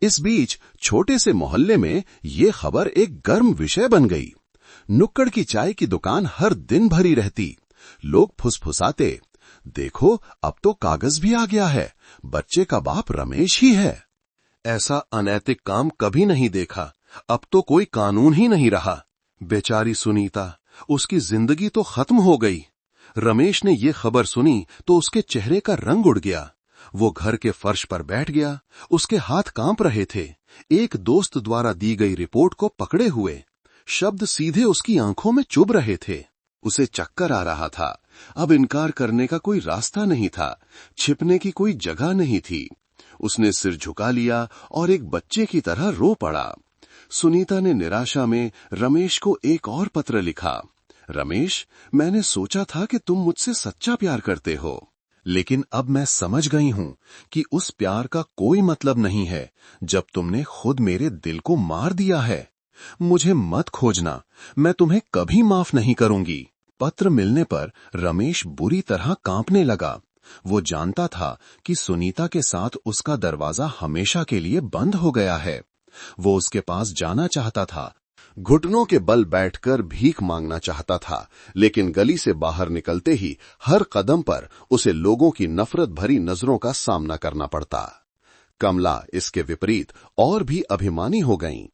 इस बीच छोटे से मोहल्ले में ये खबर एक गर्म विषय बन गई। नुक्कड़ की चाय की दुकान हर दिन भरी रहती। लोग फुसफुसाते, देखो अब तो कागज भी आ गया है, बच्चे का बाप रमेश ही है। ऐसा अनैतिक काम कभी नहीं देखा। अब तो कोई कानून ही नहीं रहा। बेचारी सुनीता, उसकी जिंदगी तो खत्म हो गई। रमेश ने ये खबर सुनी तो उसके चेहरे का रंग उड़ गया। वो घर के फर्श पर बैठ गया। उसके हाथ कांप रहे थे। एक दोस्त द्वारा दी गई रिपोर्ट को पकड़े हुए शब्द सीधे उसकी आंखों में चुभ रहे थे। उसे चक्कर आ रहा था। अब इनकार करने का कोई रास्ता नहीं था। छिपने की कोई जगह नहीं थी। उसने सिर झुका लिया और एक बच्चे की तरह रो पड़ा। सुनीता ने निराशा में रमेश को एक और पत्र लिखा। रमेश, मैंने सोचा था कि तुम मुझसे सच्चा प्यार करते हो, लेकिन अब मैं समझ गई हूं कि उस प्यार का कोई मतलब नहीं है जब तुमने खुद मेरे दिल को मार दिया है। मुझे मत खोजना, मैं तुम्हें कभी माफ नहीं करूंगी। पत्र मिलने पर रमेश बुरी तरह कांपने लगा। वो जानता था कि सुनीता के साथ उसका दरवाजा हमेशा के लिए बंद हो गया है। वो उसके पास जाना चाहता था, घुटनों के बल बैठकर भीख मांगना चाहता था, लेकिन गली से बाहर निकलते ही हर कदम पर उसे लोगों की नफरत भरी नजरों का सामना करना पड़ता। कमला इसके विपरीत और भी अभिमानी हो गईं।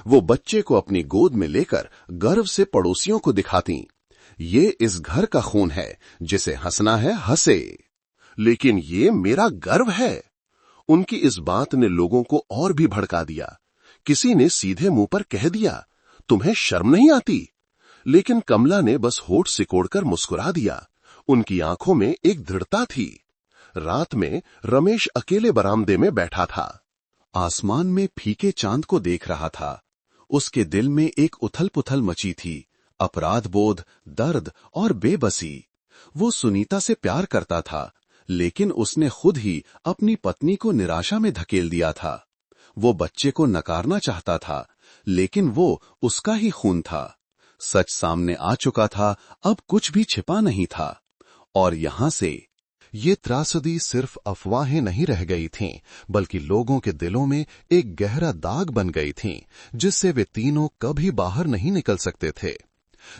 वो बच्चे को अपनी गोद में लेकर गर्व से पड़ोसियों को दिखाती, ये इस घर का खून है, जिसे हंसना है हंसे, लेकिन ये मेरा गर्व है। उनकी इस बात ने लोगों को और भी भड़का दिया। किसी ने सीधे मुंह पर कह दिया, तुम्हें शर्म नहीं आती? लेकिन कमला ने बस होठ सिकोड़कर मुस्कुरा दिया। उनकी आंखों में एक दृढ़ता थी। रात में रमेश अकेले बरामदे में बैठा था। आसमान में फीके चांद को देख रहा था। उसके दिल में एक उथल पुथल मची थी, अपराध बोध, दर्द और बेबसी। वो सुनीता से प्यार करता था, लेकिन उसने खुद ही अपनी पत्नी को निराशा में धकेल दिया था। वो बच्चे को नकारना चाहता था, लेकिन वो उसका ही खून था। सच सामने आ चुका था, अब कुछ भी छिपा नहीं था। और यहां से ये त्रासदी सिर्फ अफवाहें नहीं रह गई थीं, बल्कि लोगों के दिलों में एक गहरा दाग बन गई थीं, जिससे वे तीनों कभी बाहर नहीं निकल सकते थे।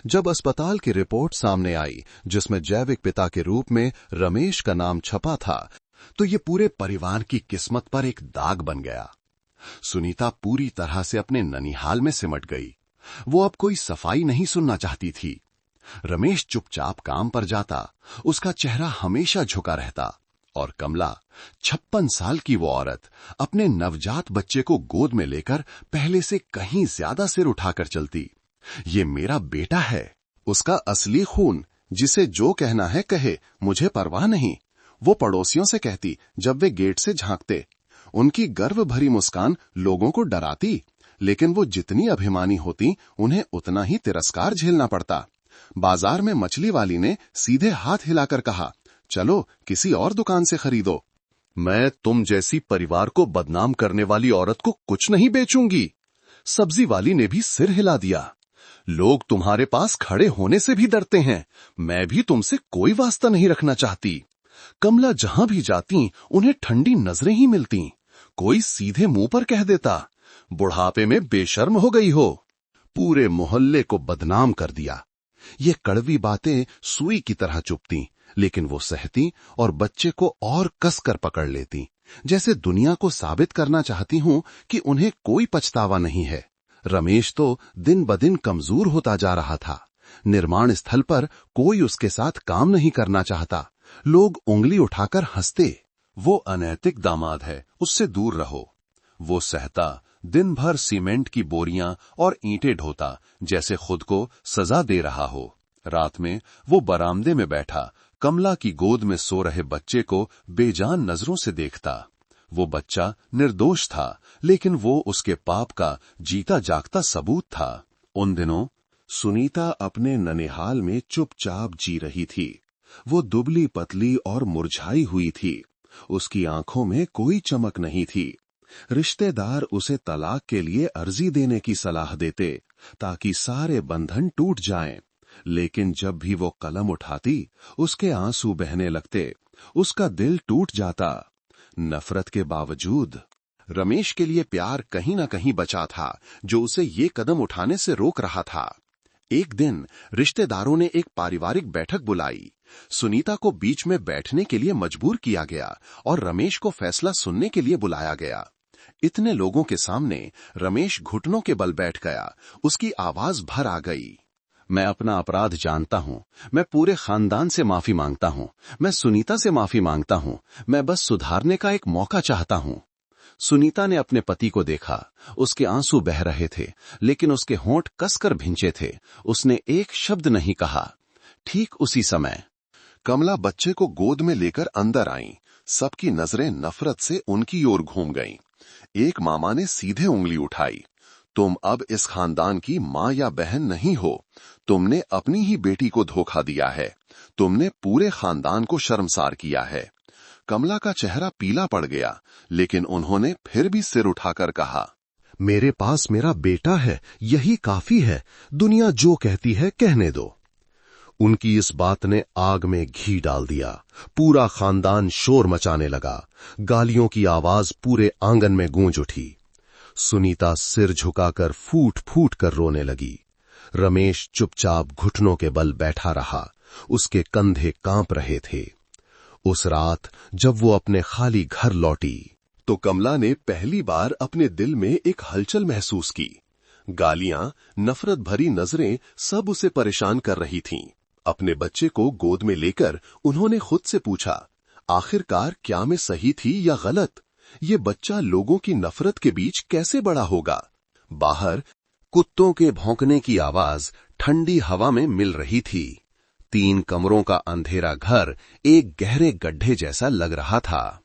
जब अस्पताल की रिपोर्ट सामने आई, जिसमें जैविक पिता के रूप में रमेश का नाम छपा था, तो ये पूरे परिवार की किस्मत पर एक दाग बन गया। सुनीता पूरी तरह से अपने ननिहाल में सिमट गई। वो अब कोई सफाई नहीं सुनना चाहती थी। रमेश चुपचाप काम पर जाता, उसका चेहरा हमेशा झुका रहता, और कमला, 56 साल की वो औरत, अपने नवजात बच्चे को गोद में लेकर पहले से कहीं ज्यादा सिर उठाकर चलती। ये मेरा बेटा है, उसका असली खून, जिसे जो कहना है कहे, मुझे परवाह नहीं, वो पड़ोसियों से कहती जब वे गेट से झांकते। उनकी गर्व भरी मुस्कान लोगों को डराती, लेकिन वो जितनी अभिमानी होती, उन्हें उतना ही तिरस्कार झेलना पड़ता। बाजार में मछली वाली ने सीधे हाथ हिलाकर कहा, चलो किसी और दुकान से खरीदो। मैं तुम जैसी परिवार को बदनाम करने वाली औरत को कुछ नहीं बेचूंगी। सब्जी वाली ने भी सिर हिला दिया। लोग तुम्हारे पास खड़े होने से भी डरते हैं। मैं भी तुमसे कोई वास्ता नहीं रखना चाहती। कमला जहां भी जाती, उन्हें ठंडी नजरें ही मिलती। कोई सीधे मुंह पर कह देता, बुढ़ापे में बेशर्म हो गई हो। पूरे मोहल्ले को बदनाम कर दिया। ये कड़वी बातें सुई की तरह चुभती, लेकिन वो सहती और बच्चे को और कसकर पकड़ लेती, जैसे दुनिया को साबित करना चाहती हूं कि उन्हें कोई पछतावा नहीं है। रमेश तो दिन ब दिन कमजोर होता जा रहा था। निर्माण स्थल पर कोई उसके साथ काम नहीं करना चाहता। लोग उंगली उठाकर हंसते, वो अनैतिक दामाद है, उससे दूर रहो। वो सहता, दिन भर सीमेंट की बोरियां और ईंटें ढोता, जैसे खुद को सजा दे रहा हो। रात में वो बरामदे में बैठा कमला की गोद में सो रहे बच्चे को बेजान नजरों से देखता। वो बच्चा निर्दोष था, लेकिन वो उसके पाप का जीता जागता सबूत था। उन दिनों सुनीता अपने ननिहाल में चुपचाप जी रही थी। वो दुबली पतली और मुरझाई हुई थी। उसकी आंखों में कोई चमक नहीं थी। रिश्तेदार उसे तलाक के लिए अर्जी देने की सलाह देते, ताकि सारे बंधन टूट जाएं। लेकिन जब भी वो कलम उठाती, उसके आंसू बहने लगते, उसका दिल टूट जाता। नफरत के बावजूद रमेश के लिए प्यार कहीं ना कहीं बचा था, जो उसे ये कदम उठाने से रोक रहा था। एक दिन रिश्तेदारों ने एक पारिवारिक बैठक बुलाई। सुनीता को बीच में बैठने के लिए मजबूर किया गया और रमेश को फैसला सुनने के लिए बुलाया गया। इतने लोगों के सामने रमेश घुटनों के बल बैठ गया। उसकी आवाज भर आ गई, मैं अपना अपराध जानता हूं। मैं पूरे खानदान से माफी मांगता हूं। मैं सुनीता से माफी मांगता हूं। मैं बस सुधारने का एक मौका चाहता हूं। सुनीता ने अपने पति को देखा। उसके आंसू बह रहे थे, लेकिन उसके होंठ कसकर भिंचे थे। उसने एक शब्द नहीं कहा। ठीक उसी समय कमला बच्चे को गोद में लेकर अंदर आई। सबकी नजरें नफरत से उनकी ओर घूम गईं। एक मामा ने सीधे उंगली उठाई, तुम अब इस खानदान की मां या बहन नहीं हो। तुमने अपनी ही बेटी को धोखा दिया है। तुमने पूरे खानदान को शर्मसार किया है। कमला का चेहरा पीला पड़ गया, लेकिन उन्होंने फिर भी सिर उठाकर कहा, मेरे पास मेरा बेटा है, यही काफी है। दुनिया जो कहती है कहने दो। उनकी इस बात ने आग में घी डाल दिया। पूरा खानदान शोर मचाने लगा। गालियों की आवाज पूरे आंगन में गूंज उठी। सुनीता सिर झुकाकर फूट फूट कर रोने लगी। रमेश चुपचाप घुटनों के बल बैठा रहा। उसके कंधे कांप रहे थे। उस रात जब वो अपने खाली घर लौटी, तो कमला ने पहली बार अपने दिल में एक हलचल महसूस की। गालियां, नफरत भरी नजरें सब उसे परेशान कर रही थीं। अपने बच्चे को गोद में लेकर उन्होंने खुद से पूछा, आखिरकार क्या मैं सही थी या गलत? ये बच्चा लोगों की नफरत के बीच कैसे बड़ा होगा? बाहर कुत्तों के भौंकने की आवाज ठंडी हवा में मिल रही थी। 3 कमरों का अंधेरा घर एक गहरे गड्ढे जैसा लग रहा था,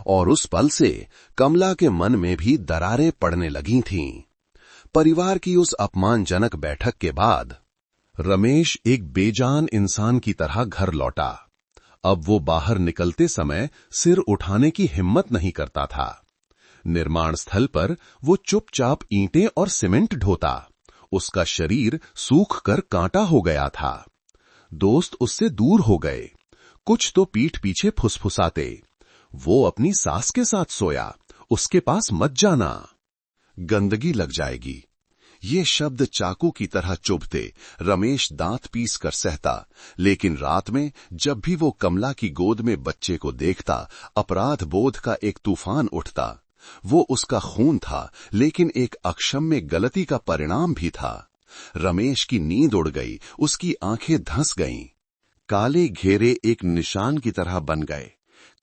और उस पल से कमला के मन में भी दरारें पड़ने लगी थीं। परिवार की उस अपमानजनक बैठक के बाद रमेश एक बेजान इंसान की तरह घर लौटा। अब वो बाहर निकलते समय सिर उठाने की हिम्मत नहीं करता था। निर्माण स्थल पर वो चुपचाप ईंटें और सीमेंट ढोता। उसका शरीर सूख कर कांटा हो गया था। दोस्त उससे दूर हो गए। कुछ तो पीठ पीछे फुसफुसाते, वो अपनी सास के साथ सोया, उसके पास मत जाना, गंदगी लग जाएगी। ये शब्द चाकू की तरह चुभते रमेश दांत पीस कर सहता, लेकिन रात में जब भी वो कमला की गोद में बच्चे को देखता, अपराध बोध का एक तूफान उठता। वो उसका खून था, लेकिन एक अक्षम्य गलती का परिणाम भी था। रमेश की नींद उड़ गई, उसकी आंखें धंस गईं। काले घेरे एक निशान की तरह बन गए।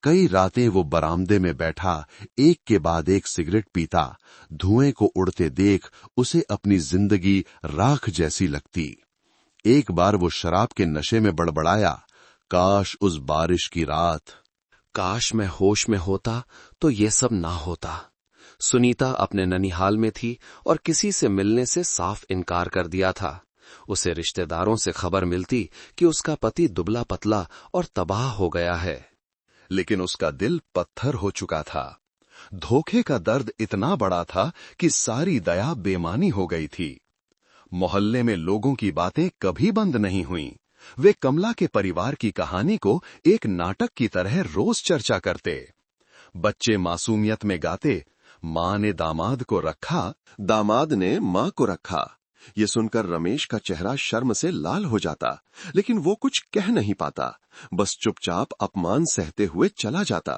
कई रातें वो बरामदे में बैठा एक के बाद एक सिगरेट पीता। धुएं को उड़ते देख उसे अपनी जिंदगी राख जैसी लगती। एक बार वो शराब के नशे में बड़बड़ाया, काश उस बारिश की रात, काश मैं होश में होता तो ये सब ना होता। सुनीता अपने ननिहाल में थी और किसी से मिलने से साफ इनकार कर दिया था। उसे रिश्तेदारों से खबर मिलती कि उसका पति दुबला पतला और तबाह हो गया है, लेकिन उसका दिल पत्थर हो चुका था। धोखे का दर्द इतना बड़ा था कि सारी दया बेमानी हो गई थी। मोहल्ले में लोगों की बातें कभी बंद नहीं हुईं। वे कमला के परिवार की कहानी को एक नाटक की तरह रोज चर्चा करते। बच्चे मासूमियत में गाते, मां ने दामाद को रखा, दामाद ने मां को रखा। ये सुनकर रमेश का चेहरा शर्म से लाल हो जाता, लेकिन वो कुछ कह नहीं पाता, बस चुपचाप अपमान सहते हुए चला जाता।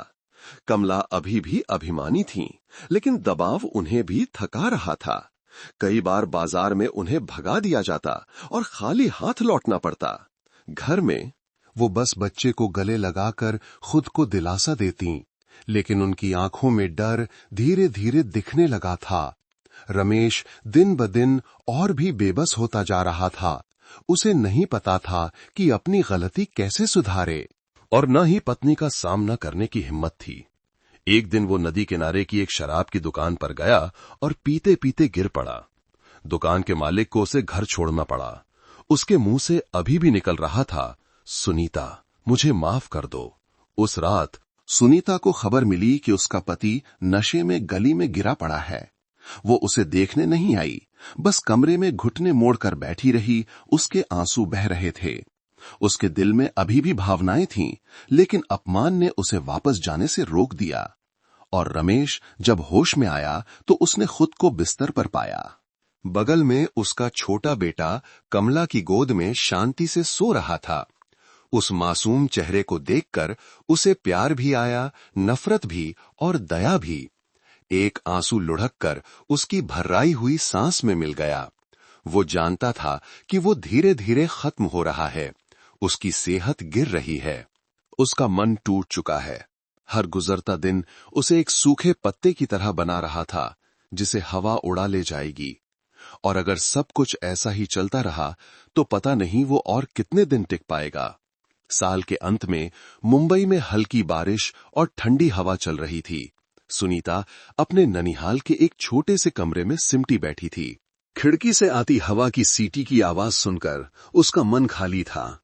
कमला अभी भी अभिमानी थीं, लेकिन दबाव उन्हें भी थका रहा था। कई बार बाजार में उन्हें भगा दिया जाता और खाली हाथ लौटना पड़ता। घर में वो बस बच्चे को गले लगाकर खुद को दिलासा देती, लेकिन उनकी आंखों में डर धीरे धीरे दिखने लगा था। रमेश दिन ब दिन और भी बेबस होता जा रहा था। उसे नहीं पता था कि अपनी गलती कैसे सुधारे, और न ही पत्नी का सामना करने की हिम्मत थी। एक दिन वो नदी किनारे की एक शराब की दुकान पर गया और पीते पीते गिर पड़ा। दुकान के मालिक को उसे घर छोड़ना पड़ा। उसके मुंह से अभी भी निकल रहा था, सुनीता, मुझे माफ कर दो। उस रात सुनीता को खबर मिली कि उसका पति नशे में गली में गिरा पड़ा है। वो उसे देखने नहीं आई, बस कमरे में घुटने मोड़कर बैठी रही। उसके आंसू बह रहे थे। उसके दिल में अभी भी भावनाएं थीं, लेकिन अपमान ने उसे वापस जाने से रोक दिया। और रमेश जब होश में आया तो उसने खुद को बिस्तर पर पाया। बगल में उसका छोटा बेटा कमला की गोद में शांति से सो रहा था। उस मासूम चेहरे को देखकर उसे प्यार भी आया, नफरत भी और दया भी। एक आंसू लुढ़क कर उसकी भर्राई हुई सांस में मिल गया। वो जानता था कि वो धीरे धीरे खत्म हो रहा है, उसकी सेहत गिर रही है, उसका मन टूट चुका है। हर गुजरता दिन उसे एक सूखे पत्ते की तरह बना रहा था, जिसे हवा उड़ा ले जाएगी। और अगर सब कुछ ऐसा ही चलता रहा तो पता नहीं वो और कितने दिन टिक पाएगा। साल के अंत में मुंबई में हल्की बारिश और ठंडी हवा चल रही थी। सुनीता अपने ननिहाल के एक छोटे से कमरे में सिमटी बैठी थी। खिड़की से आती हवा की सीटी की आवाज सुनकर उसका मन खाली था।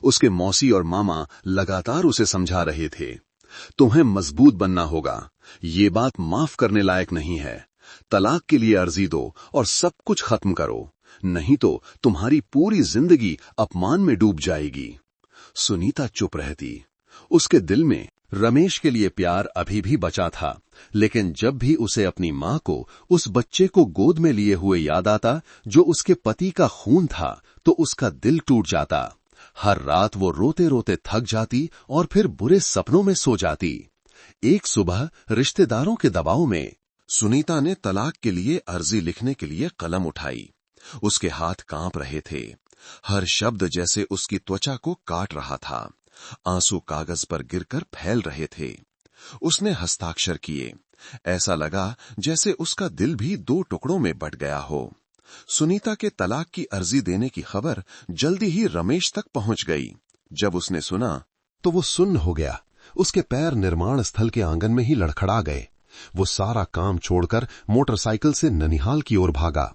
उसके मौसी और मामा लगातार उसे समझा रहे थे, तुम्हें मजबूत बनना होगा, ये बात माफ करने लायक नहीं है, तलाक के लिए अर्जी दो और सब कुछ खत्म करो, नहीं तो तुम्हारी पूरी जिंदगी अपमान में डूब जाएगी। सुनीता चुप रहती। उसके दिल में रमेश के लिए प्यार अभी भी बचा था, लेकिन जब भी उसे अपनी मां को उस बच्चे को गोद में लिए हुए याद आता जो उसके पति का खून था, तो उसका दिल टूट जाता। हर रात वो रोते रोते थक जाती और फिर बुरे सपनों में सो जाती। एक सुबह रिश्तेदारों के दबाव में सुनीता ने तलाक के लिए अर्जी लिखने के लिए कलम उठाई। उसके हाथ कांप रहे थे। हर शब्द जैसे उसकी त्वचा को काट रहा था। आंसू कागज पर गिरकर फैल रहे थे। उसने हस्ताक्षर किए। ऐसा लगा जैसे उसका दिल भी दो टुकड़ों में बट गया हो। सुनीता के तलाक की अर्जी देने की खबर जल्दी ही रमेश तक पहुंच गई। जब उसने सुना तो वो सुन्न हो गया। उसके पैर निर्माण स्थल के आंगन में ही लड़खड़ा गए। वो सारा काम छोड़कर मोटरसाइकिल से ननिहाल की ओर भागा।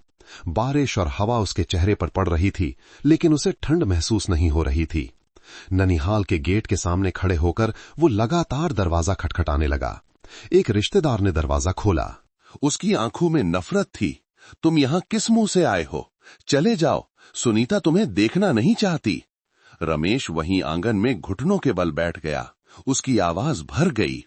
बारिश और हवा उसके चेहरे पर पड़ रही थी, लेकिन उसे ठंड महसूस नहीं हो रही थी। ननिहाल के गेट के सामने खड़े होकर वो लगातार दरवाजा खटखटाने लगा। एक रिश्तेदार ने दरवाजा खोला। उसकी आंखों में नफरत थी। तुम यहां किस मुंह से आए हो? चले जाओ, सुनीता तुम्हें देखना नहीं चाहती। रमेश वहीं आंगन में घुटनों के बल बैठ गया। उसकी आवाज भर गई,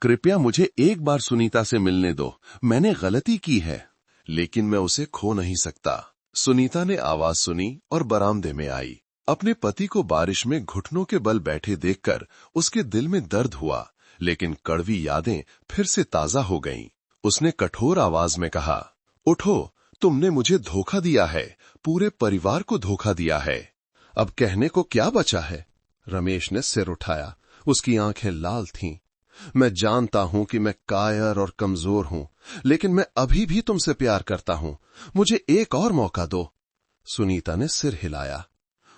कृपया मुझे एक बार सुनीता से मिलने दो, मैंने गलती की है। लेकिन मैं उसे खो नहीं सकता। सुनीता ने आवाज सुनी और बरामदे में आई। अपने पति को बारिश में घुटनों के बल बैठे देखकर उसके दिल में दर्द हुआ, लेकिन कड़वी यादें फिर से ताजा हो गईं। उसने कठोर आवाज में कहा, उठो, तुमने मुझे धोखा दिया है, पूरे परिवार को धोखा दिया है। अब कहने को क्या बचा है? रमेश ने सिर उठाया। उसकी आंखें लाल थीं। मैं जानता हूं कि मैं कायर और कमजोर हूं, लेकिन मैं अभी भी तुमसे प्यार करता हूं। मुझे एक और मौका दो। सुनीता ने सिर हिलाया।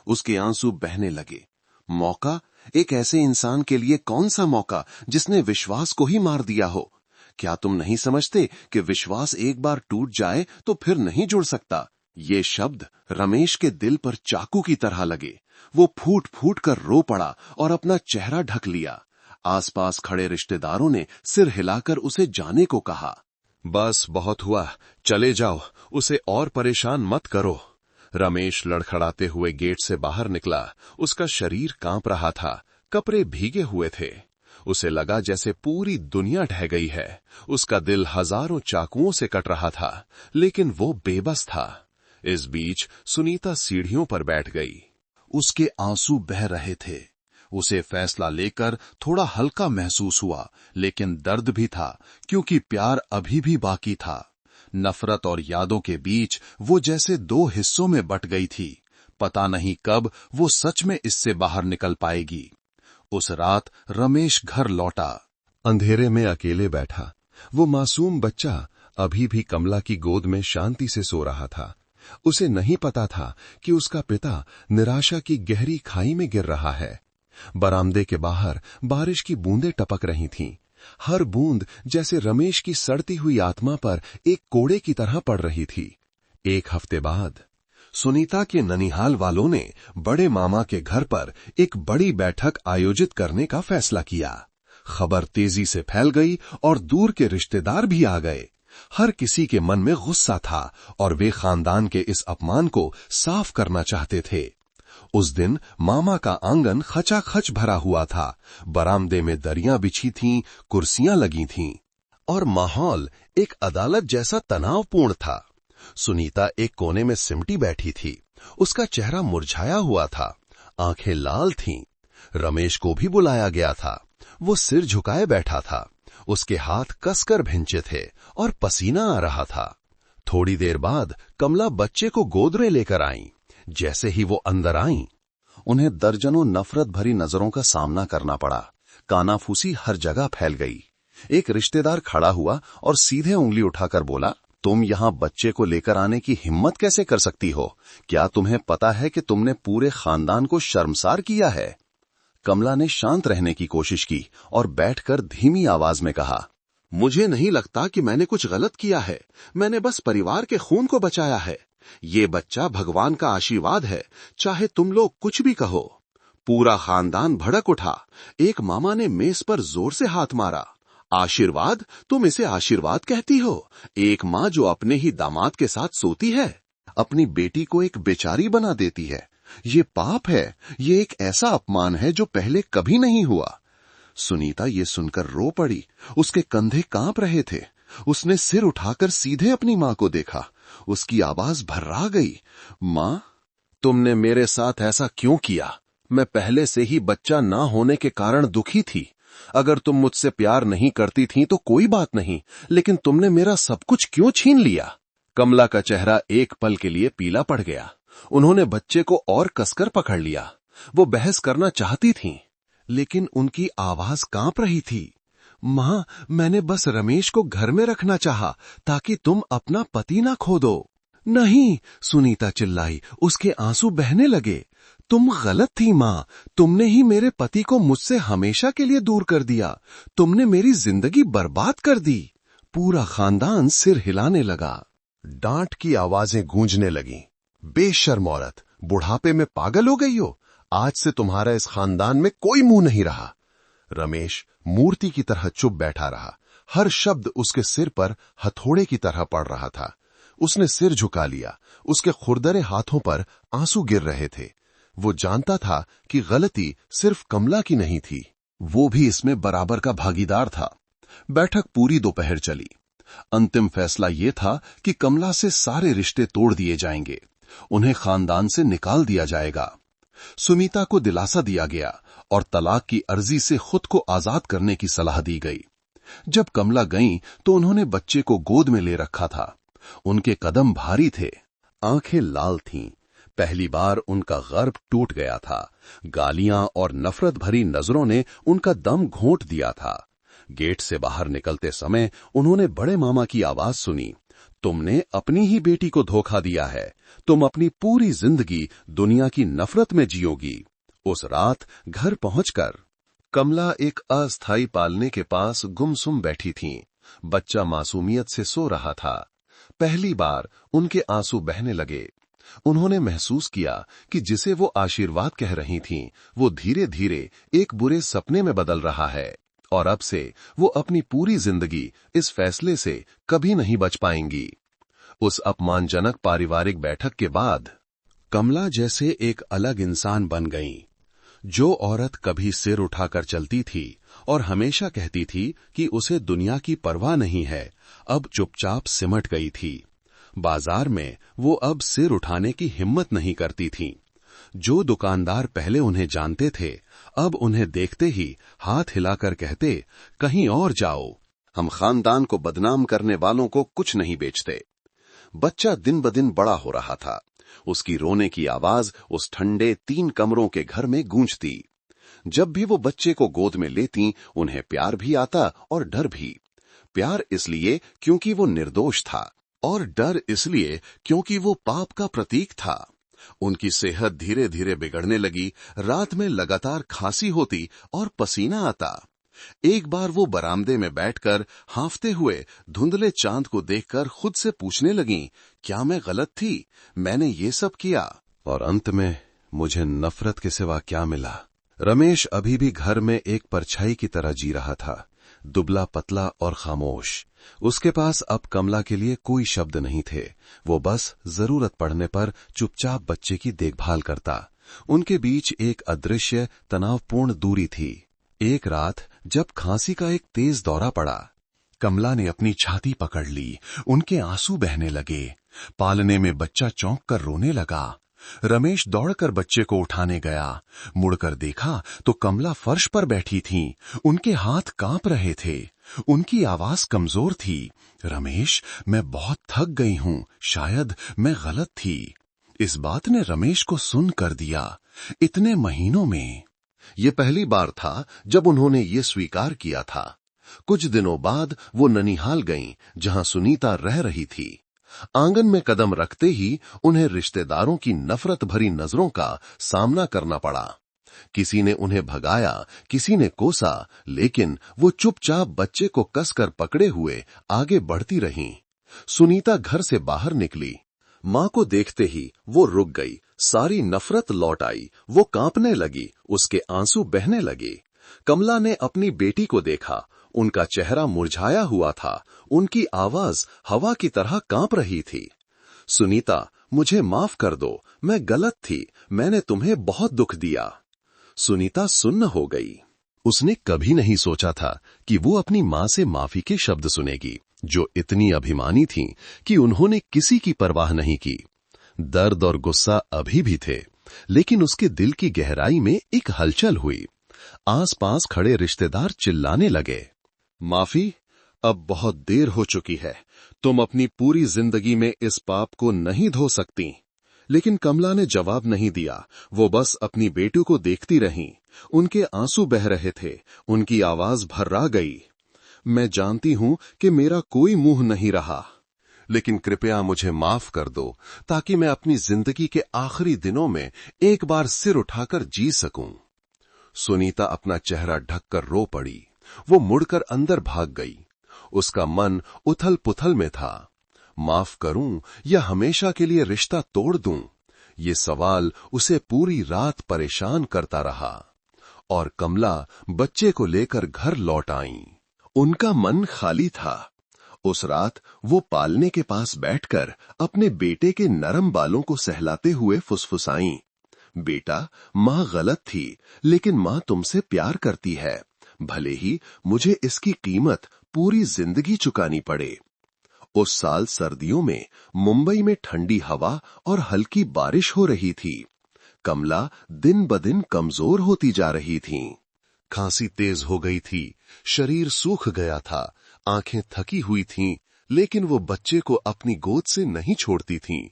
उसके आंसू बहने लगे। मौका? एक ऐसे इंसान के लिए कौन सा मौका जिसने विश्वास को ही मार दिया हो? क्या तुम नहीं समझते कि विश्वास एक बार टूट जाए तो फिर नहीं जुड़ सकता? ये शब्द रमेश के दिल पर चाकू की तरह लगे। वो फूट फूट कर रो पड़ा और अपना चेहरा ढक लिया। आसपास खड़े रिश्तेदारों ने सिर हिलाकर उसे जाने को कहा। बस बहुत हुआ, चले जाओ, उसे और परेशान मत करो। रमेश लड़खड़ाते हुए गेट से बाहर निकला। उसका शरीर कांप रहा था, कपड़े भीगे हुए थे। उसे लगा जैसे पूरी दुनिया ढह गई है। उसका दिल हजारों चाकुओं से कट रहा था, लेकिन वो बेबस था। इस बीच सुनीता सीढ़ियों पर बैठ गई। उसके आंसू बह रहे थे। उसे फैसला लेकर थोड़ा हल्का महसूस हुआ, लेकिन दर्द भी था, क्योंकि प्यार अभी भी बाकी था। नफरत और यादों के बीच वो जैसे दो हिस्सों में बट गई थी। पता नहीं कब वो सच में इससे बाहर निकल पाएगी। उस रात रमेश घर लौटा। अंधेरे में अकेले बैठा। वो मासूम बच्चा अभी भी कमला की गोद में शांति से सो रहा था। उसे नहीं पता था कि उसका पिता निराशा की गहरी खाई में गिर रहा है। बरामदे के बाहर बारिश की बूंदें टपक रही थीं। हर बूंद जैसे रमेश की सड़ती हुई आत्मा पर एक कोड़े की तरह पड़ रही थी। एक हफ्ते बाद सुनीता के ननिहाल वालों ने बड़े मामा के घर पर एक बड़ी बैठक आयोजित करने का फैसला किया। खबर तेजी से फैल गई और दूर के रिश्तेदार भी आ गए। हर किसी के मन में गुस्सा था और वे खानदान के इस अपमान को साफ करना चाहते थे। उस दिन मामा का आंगन खचाखच भरा हुआ था। बरामदे में दरियां बिछी थीं, कुर्सियां लगी थीं और माहौल एक अदालत जैसा तनावपूर्ण था। सुनीता एक कोने में सिमटी बैठी थी। उसका चेहरा मुरझाया हुआ था, आंखें लाल थीं। रमेश को भी बुलाया गया था। वो सिर झुकाए बैठा था। उसके हाथ कसकर भिंचे थे और पसीना आ रहा था। थोड़ी देर बाद कमला बच्चे को गोद में लेकर आईं। जैसे ही वो अंदर आईं, उन्हें दर्जनों नफरत भरी नजरों का सामना करना पड़ा। कानाफूसी हर जगह फैल गई। एक रिश्तेदार खड़ा हुआ और सीधे उंगली उठाकर बोला, तुम यहां बच्चे को लेकर आने की हिम्मत कैसे कर सकती हो? क्या तुम्हें पता है कि तुमने पूरे खानदान को शर्मसार किया है? कमला ने शांत रहने की कोशिश की और बैठकर धीमी आवाज में कहा, मुझे नहीं लगता कि मैंने कुछ गलत किया है। मैंने बस परिवार के खून को बचाया है। ये बच्चा भगवान का आशीर्वाद है, चाहे तुम लोग कुछ भी कहो। पूरा खानदान भड़क उठा। एक मामा ने मेज पर जोर से हाथ मारा। आशीर्वाद? तुम इसे आशीर्वाद कहती हो? एक माँ जो अपने ही दामाद के साथ सोती है, अपनी बेटी को एक बेचारी बना देती है। ये पाप है। ये एक ऐसा अपमान है जो पहले कभी नहीं हुआ। सुनीता ये सुनकर रो पड़ी। उसके कंधे कांप रहे थे। उसने सिर उठाकर सीधे अपनी माँ को देखा। उसकी आवाज भर्रा गई। माँ, तुमने मेरे साथ ऐसा क्यों किया? मैं पहले से ही बच्चा ना होने के कारण दुखी थी। अगर तुम मुझसे प्यार नहीं करती थी तो कोई बात नहीं, लेकिन तुमने मेरा सब कुछ क्यों छीन लिया? कमला का चेहरा एक पल के लिए पीला पड़ गया। उन्होंने बच्चे को और कसकर पकड़ लिया। वो बहस करना चाहती थीं, लेकिन उनकी आवाज कांप रही थी। मां, मैंने बस रमेश को घर में रखना चाहा ताकि तुम अपना पति ना खो दो। नहीं, सुनीता चिल्लाई। उसके आंसू बहने लगे। तुम गलत थी मां। तुमने ही मेरे पति को मुझसे हमेशा के लिए दूर कर दिया। तुमने मेरी जिंदगी बर्बाद कर दी। पूरा खानदान सिर हिलाने लगा। डांट की आवाजें गूंजने लगीं। बेशर्म औरत, बुढ़ापे में पागल हो गई हो? आज से तुम्हारा इस खानदान में कोई मुंह नहीं रहा। रमेश मूर्ति की तरह चुप बैठा रहा। हर शब्द उसके सिर पर हथौड़े की तरह पड़ रहा था। उसने सिर झुका लिया। उसके खुरदरे हाथों पर आंसू गिर रहे थे। वो जानता था कि गलती सिर्फ कमला की नहीं थी, वो भी इसमें बराबर का भागीदार था। बैठक पूरी दोपहर चली। अंतिम फैसला ये था कि कमला से सारे रिश्ते तोड़ दिए जाएंगे, उन्हें खानदान से निकाल दिया जाएगा। सुनीता को दिलासा दिया गया और तलाक की अर्जी से खुद को आजाद करने की सलाह दी गई। जब कमला गईं तो उन्होंने बच्चे को गोद में ले रखा था। उनके कदम भारी थे, आंखें लाल थीं। पहली बार उनका गर्भ टूट गया था। गालियां और नफरत भरी नजरों ने उनका दम घोंट दिया था। गेट से बाहर निकलते समय उन्होंने बड़े मामा की आवाज सुनी, तुमने अपनी ही बेटी को धोखा दिया है, तुम अपनी पूरी जिंदगी दुनिया की नफरत में जियोगी। उस रात घर पहुंचकर कमला एक अस्थायी पालने के पास गुमसुम बैठी थीं। बच्चा मासूमियत से सो रहा था। पहली बार उनके आंसू बहने लगे। उन्होंने महसूस किया कि जिसे वो आशीर्वाद कह रही थीं, वो धीरे धीरे एक बुरे सपने में बदल रहा है और अब से वो अपनी पूरी जिंदगी इस फैसले से कभी नहीं बच पाएंगी। उस अपमानजनक पारिवारिक बैठक के बाद कमला जैसे एक अलग इंसान बन गईं। जो औरत कभी सिर उठाकर चलती थी और हमेशा कहती थी कि उसे दुनिया की परवाह नहीं है, अब चुपचाप सिमट गई थी। बाजार में वो अब सिर उठाने की हिम्मत नहीं करती थीं। जो दुकानदार पहले उन्हें जानते थे, अब उन्हें देखते ही हाथ हिलाकर कहते, कहीं और जाओ, हम खानदान को बदनाम करने वालों को कुछ नहीं बेचते। बच्चा दिन ब दिन बड़ा हो रहा था। उसकी रोने की आवाज उस ठंडे 3 कमरों के घर में गूंजती। जब भी वो बच्चे को गोद में लेती, उन्हें प्यार भी आता और डर भी। प्यार इसलिए क्योंकि वो निर्दोष था और डर इसलिए क्योंकि वो पाप का प्रतीक था। उनकी सेहत धीरे धीरे बिगड़ने लगी। रात में लगातार खांसी होती और पसीना आता। एक बार वो बरामदे में बैठकर हांफते हुए धुंधले चांद को देखकर खुद से पूछने लगीं, क्या मैं गलत थी? मैंने ये सब किया और अंत में मुझे नफरत के सिवा क्या मिला? रमेश अभी भी घर में एक परछाई की तरह जी रहा था, दुबला पतला और खामोश। उसके पास अब कमला के लिए कोई शब्द नहीं थे। वो बस जरूरत पड़ने पर चुपचाप बच्चे की देखभाल करता। उनके बीच एक अदृश्य तनावपूर्ण दूरी थी। एक रात जब खांसी का एक तेज दौरा पड़ा, कमला ने अपनी छाती पकड़ ली। उनके आंसू बहने लगे। पालने में बच्चा चौंक कर रोने लगा। रमेश दौड़कर बच्चे को उठाने गया। मुड़कर देखा तो कमला फर्श पर बैठी थीं। उनके हाथ कांप रहे थे। उनकी आवाज कमजोर थी। रमेश, मैं बहुत थक गई हूं, शायद मैं गलत थी। इस बात ने रमेश को सुन कर दिया। इतने महीनों में ये पहली बार था जब उन्होंने ये स्वीकार किया था। कुछ दिनों बाद वो ननिहाल गईं, जहां सुनीता रह रही थी। आंगन में कदम रखते ही उन्हें रिश्तेदारों की नफरत भरी नजरों का सामना करना पड़ा। किसी ने उन्हें भगाया, किसी ने कोसा, लेकिन वो चुपचाप बच्चे को कसकर पकड़े हुए आगे बढ़ती रहीं। सुनीता घर से बाहर निकली। मां को देखते ही वो रुक गई। सारी नफरत लौट आई। वो कांपने लगी, उसके आंसू बहने लगे। कमला ने अपनी बेटी को देखा। उनका चेहरा मुरझाया हुआ था। उनकी आवाज हवा की तरह कांप रही थी। सुनीता, मुझे माफ कर दो, मैं गलत थी, मैंने तुम्हें बहुत दुख दिया। सुनीता सुन्न हो गई। उसने कभी नहीं सोचा था कि वो अपनी मां से माफी के शब्द सुनेगी, जो इतनी अभिमानी थीं कि उन्होंने किसी की परवाह नहीं की। दर्द और गुस्सा अभी भी थे, लेकिन उसके दिल की गहराई में एक हलचल हुई। आसपास खड़े रिश्तेदार चिल्लाने लगे, माफी? अब बहुत देर हो चुकी है। तुम अपनी पूरी जिंदगी में इस पाप को नहीं धो सकती। लेकिन कमला ने जवाब नहीं दिया। वो बस अपनी बेटी को देखती रहीं। उनके आंसू बह रहे थे। उनकी आवाज भर्रा गई। मैं जानती हूं कि मेरा कोई मुंह नहीं रहा, लेकिन कृपया मुझे माफ कर दो, ताकि मैं अपनी जिंदगी के आखिरी दिनों में एक बार सिर उठाकर जी सकूं। सुनीता अपना चेहरा ढककर रो पड़ी। वो मुड़कर अंदर भाग गई। उसका मन उथल पुथल में था। माफ करूं या हमेशा के लिए रिश्ता तोड़ दूं, ये सवाल उसे पूरी रात परेशान करता रहा। और कमला बच्चे को लेकर घर लौट आईं। उनका मन खाली था। उस रात वो पालने के पास बैठकर अपने बेटे के नरम बालों को सहलाते हुए फुसफुसाईं, बेटा, माँ गलत थी, लेकिन माँ तुमसे प्यार करती है, भले ही मुझे इसकी कीमत पूरी जिंदगी चुकानी पड़े। उस साल सर्दियों में मुंबई में ठंडी हवा और हल्की बारिश हो रही थी। कमला दिन ब दिन कमजोर होती जा रही थीं। खांसी तेज हो गई थी, शरीर सूख गया था, आंखें थकी हुई थीं, लेकिन वो बच्चे को अपनी गोद से नहीं छोड़ती थीं।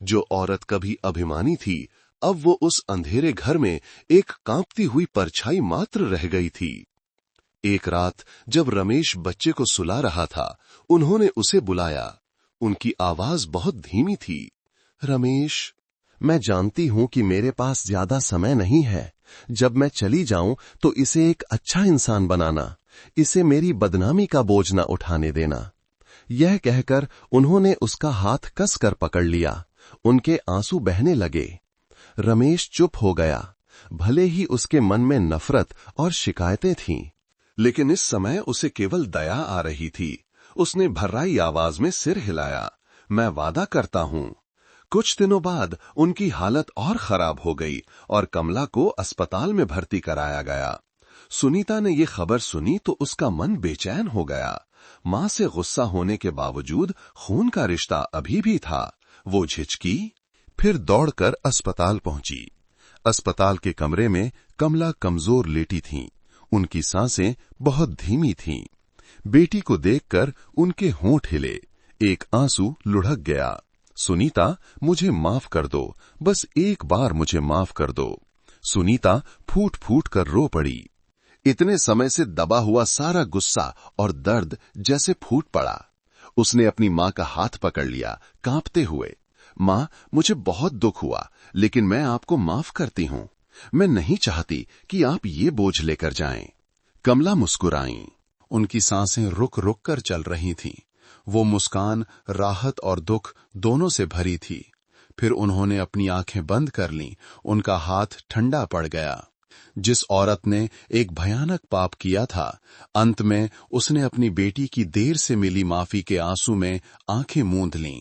जो औरत कभी अभिमानी थी, अब वो उस अंधेरे घर में एक कांपती हुई परछाई मात्र रह गई थी। एक रात जब रमेश बच्चे को सुला रहा था, उन्होंने उसे बुलाया। उनकी आवाज बहुत धीमी थी। रमेश, मैं जानती हूं कि मेरे पास ज्यादा समय नहीं है। जब मैं चली जाऊं तो इसे एक अच्छा इंसान बनाना, इसे मेरी बदनामी का बोझ न उठाने देना। यह कहकर उन्होंने उसका हाथ कसकर पकड़ लिया। उनके आंसू बहने लगे। रमेश चुप हो गया। भले ही उसके मन में नफरत और शिकायतें थीं, लेकिन इस समय उसे केवल दया आ रही थी। उसने भर्राई आवाज में सिर हिलाया, मैं वादा करता हूं। कुछ दिनों बाद उनकी हालत और खराब हो गई और कमला को अस्पताल में भर्ती कराया गया। सुनीता ने यह खबर सुनी तो उसका मन बेचैन हो गया। मां से गुस्सा होने के बावजूद खून का रिश्ता अभी भी था। वो झिझकी, फिर दौड़कर अस्पताल पहुंची। अस्पताल के कमरे में कमला कमजोर लेटी थीं। उनकी सांसें बहुत धीमी थीं। बेटी को देखकर उनके होंठ हिले। एक आंसू लुढ़क गया। सुनीता, मुझे माफ कर दो, बस एक बार मुझे माफ कर दो। सुनीता फूट फूट कर रो पड़ी। इतने समय से दबा हुआ सारा गुस्सा और दर्द जैसे फूट पड़ा। उसने अपनी मां का हाथ पकड़ लिया, कांपते हुए। मां, मुझे बहुत दुख हुआ, लेकिन मैं आपको माफ करती हूं। मैं नहीं चाहती कि आप ये बोझ लेकर जाएं। कमला मुस्कुराईं। उनकी सांसें रुक रुक कर चल रही थीं। वो मुस्कान राहत और दुख दोनों से भरी थी। फिर उन्होंने अपनी आंखें बंद कर लीं। उनका हाथ ठंडा पड़ गया। जिस औरत ने एक भयानक पाप किया था, अंत में उसने अपनी बेटी की देर से मिली माफी के आंसू में आंखें मूंद लीं।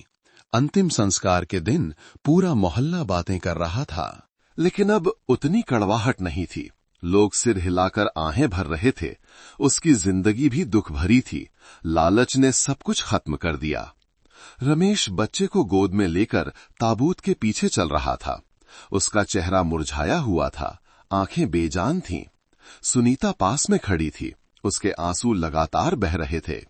अंतिम संस्कार के दिन पूरा मोहल्ला बातें कर रहा था, लेकिन अब उतनी कड़वाहट नहीं थी। लोग सिर हिलाकर आहें भर रहे थे। उसकी जिंदगी भी दुख भरी थी। लालच ने सब कुछ खत्म कर दिया। रमेश बच्चे को गोद में लेकर ताबूत के पीछे चल रहा था। उसका चेहरा मुरझाया हुआ था, आंखें बेजान थीं। सुनीता पास में खड़ी थी। उसके आंसू लगातार बह रहे थे।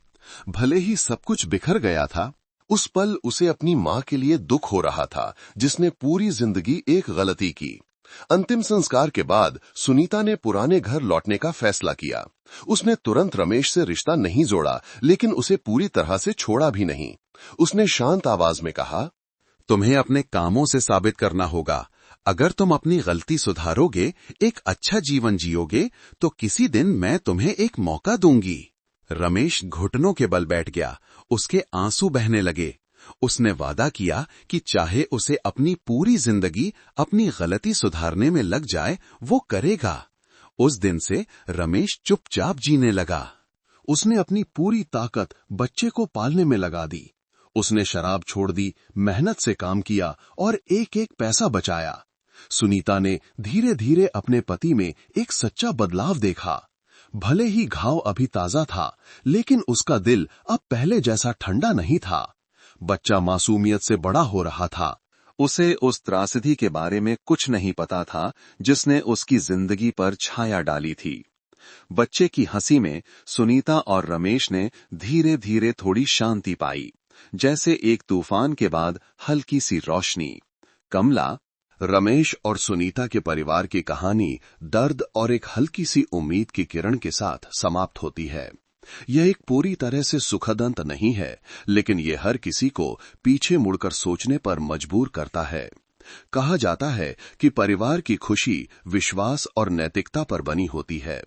भले ही सब कुछ बिखर गया था, उस पल उसे अपनी मां के लिए दुख हो रहा था, जिसने पूरी जिंदगी एक गलती की। अंतिम संस्कार के बाद सुनीता ने पुराने घर लौटने का फैसला किया। उसने तुरंत रमेश से रिश्ता नहीं जोड़ा, लेकिन उसे पूरी तरह से छोड़ा भी नहीं। उसने शांत आवाज में कहा, तुम्हें अपने कामों से साबित करना होगा। अगर तुम अपनी गलती सुधारोगे, एक अच्छा जीवन जियोगे, तो किसी दिन मैं तुम्हें एक मौका दूंगी। रमेश घुटनों के बल बैठ गया। उसके आंसू बहने लगे। उसने वादा किया कि चाहे उसे अपनी पूरी जिंदगी अपनी गलती सुधारने में लग जाए, वो करेगा। उस दिन से रमेश चुपचाप जीने लगा। उसने अपनी पूरी ताकत बच्चे को पालने में लगा दी। उसने शराब छोड़ दी, मेहनत से काम किया और एक एक पैसा बचाया। सुनीता ने धीरे धीरे अपने पति में एक सच्चा बदलाव देखा। भले ही घाव अभी ताजा था, लेकिन उसका दिल अब पहले जैसा ठंडा नहीं था। बच्चा मासूमियत से बड़ा हो रहा था। उसे उस त्रासदी के बारे में कुछ नहीं पता था जिसने उसकी जिंदगी पर छाया डाली थी। बच्चे की हंसी में सुनीता और रमेश ने धीरे धीरे थोड़ी शांति पाई, जैसे एक तूफान के बाद हल्की सी रोशनी। कमला, रमेश और सुनीता के परिवार की कहानी दर्द और एक हल्की सी उम्मीद की किरण के साथ समाप्त होती है। यह एक पूरी तरह से सुखद अंत नहीं है, लेकिन यह हर किसी को पीछे मुड़कर सोचने पर मजबूर करता है। कहा जाता है कि परिवार की खुशी विश्वास और नैतिकता पर बनी होती है।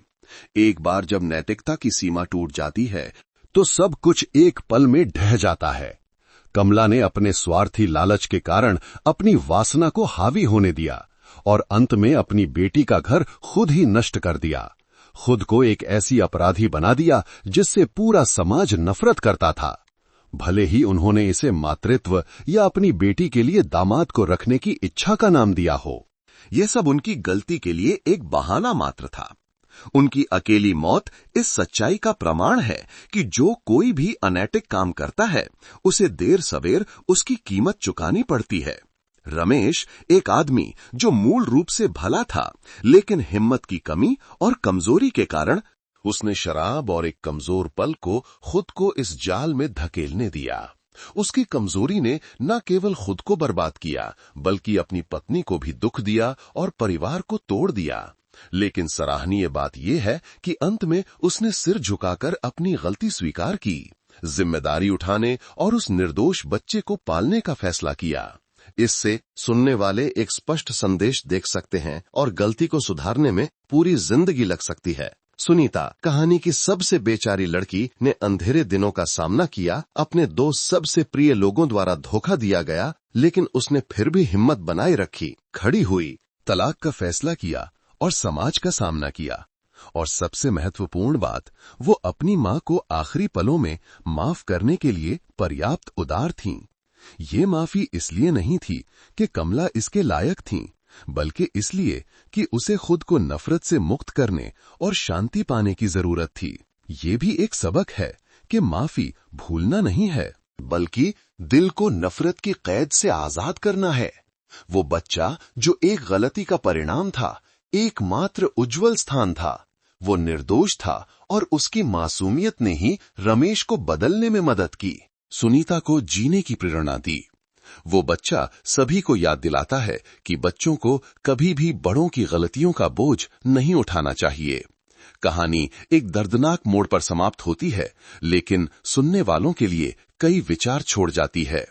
एक बार जब नैतिकता की सीमा टूट जाती है, तो सब कुछ एक पल में ढह जाता है। कमला ने अपने स्वार्थी लालच के कारण अपनी वासना को हावी होने दिया और अंत में अपनी बेटी का घर खुद ही नष्ट कर दिया। खुद को एक ऐसी अपराधी बना दिया जिससे पूरा समाज नफरत करता था। भले ही उन्होंने इसे मातृत्व या अपनी बेटी के लिए दामाद को रखने की इच्छा का नाम दिया हो, यह सब उनकी गलती के लिए एक बहाना मात्र था। उनकी अकेली मौत इस सच्चाई का प्रमाण है कि जो कोई भी अनैतिक काम करता है उसे देर सवेर उसकी कीमत चुकानी पड़ती है। रमेश एक आदमी जो मूल रूप से भला था, लेकिन हिम्मत की कमी और कमजोरी के कारण उसने शराब और एक कमजोर पल को खुद को इस जाल में धकेलने दिया। उसकी कमजोरी ने न केवल खुद को बर्बाद किया, बल्कि अपनी पत्नी को भी दुख दिया और परिवार को तोड़ दिया। लेकिन सराहनीय बात यह है कि अंत में उसने सिर झुकाकर अपनी गलती स्वीकार की, जिम्मेदारी उठाने और उस निर्दोष बच्चे को पालने का फैसला किया। इससे सुनने वाले एक स्पष्ट संदेश देख सकते हैं और गलती को सुधारने में पूरी जिंदगी लग सकती है। सुनीता कहानी की सबसे बेचारी लड़की ने अंधेरे दिनों का सामना किया, अपने दो सबसे प्रिय लोगों द्वारा धोखा दिया गया, लेकिन उसने फिर भी हिम्मत बनाए रखी, खड़ी हुई, तलाक का फैसला किया और समाज का सामना किया। और सबसे महत्वपूर्ण बात, वो अपनी मां को आखिरी पलों में माफ करने के लिए पर्याप्त उदार थीं। ये माफी इसलिए नहीं थी कि कमला इसके लायक थीं, बल्कि इसलिए कि उसे खुद को नफरत से मुक्त करने और शांति पाने की जरूरत थी। ये भी एक सबक है कि माफी भूलना नहीं है, बल्कि दिल को नफरत की कैद से आजाद करना है। वो बच्चा जो एक गलती का परिणाम था, एकमात्र उज्जवल स्थान था। वो निर्दोष था और उसकी मासूमियत ने ही रमेश को बदलने में मदद की, सुनीता को जीने की प्रेरणा दी। वो बच्चा सभी को याद दिलाता है कि बच्चों को कभी भी बड़ों की गलतियों का बोझ नहीं उठाना चाहिए। कहानी एक दर्दनाक मोड़ पर समाप्त होती है, लेकिन सुनने वालों के लिए कई विचार छोड़ जाती है।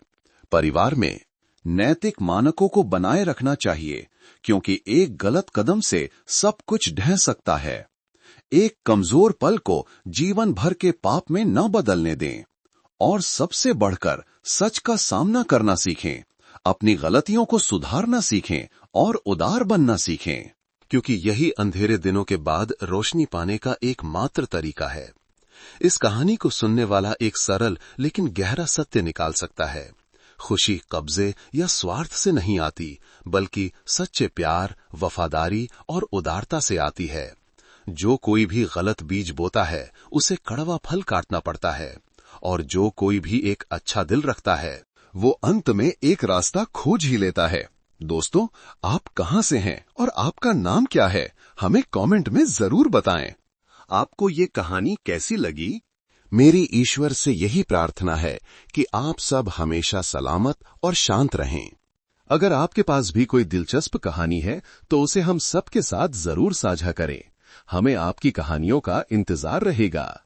परिवार में नैतिक मानकों को बनाए रखना चाहिए, क्योंकि एक गलत कदम से सब कुछ ढह सकता है। एक कमजोर पल को जीवन भर के पाप में न बदलने दें, और सबसे बढ़कर सच का सामना करना सीखें, अपनी गलतियों को सुधारना सीखें और उदार बनना सीखें, क्योंकि यही अंधेरे दिनों के बाद रोशनी पाने का एकमात्र तरीका है। इस कहानी को सुनने वाला एक सरल लेकिन गहरा सत्य निकाल सकता है। खुशी कब्जे या स्वार्थ से नहीं आती, बल्कि सच्चे प्यार, वफादारी और उदारता से आती है। जो कोई भी गलत बीज बोता है, उसे कड़वा फल काटना पड़ता है, और जो कोई भी एक अच्छा दिल रखता है, वो अंत में एक रास्ता खोज ही लेता है। दोस्तों, आप कहां से हैं और आपका नाम क्या है? हमें कमेंट में जरूर बताएं। आपको ये कहानी कैसी लगी? मेरी ईश्वर से यही प्रार्थना है कि आप सब हमेशा सलामत और शांत रहें। अगर आपके पास भी कोई दिलचस्प कहानी है तो उसे हम सबके साथ जरूर साझा करें। हमें आपकी कहानियों का इंतजार रहेगा।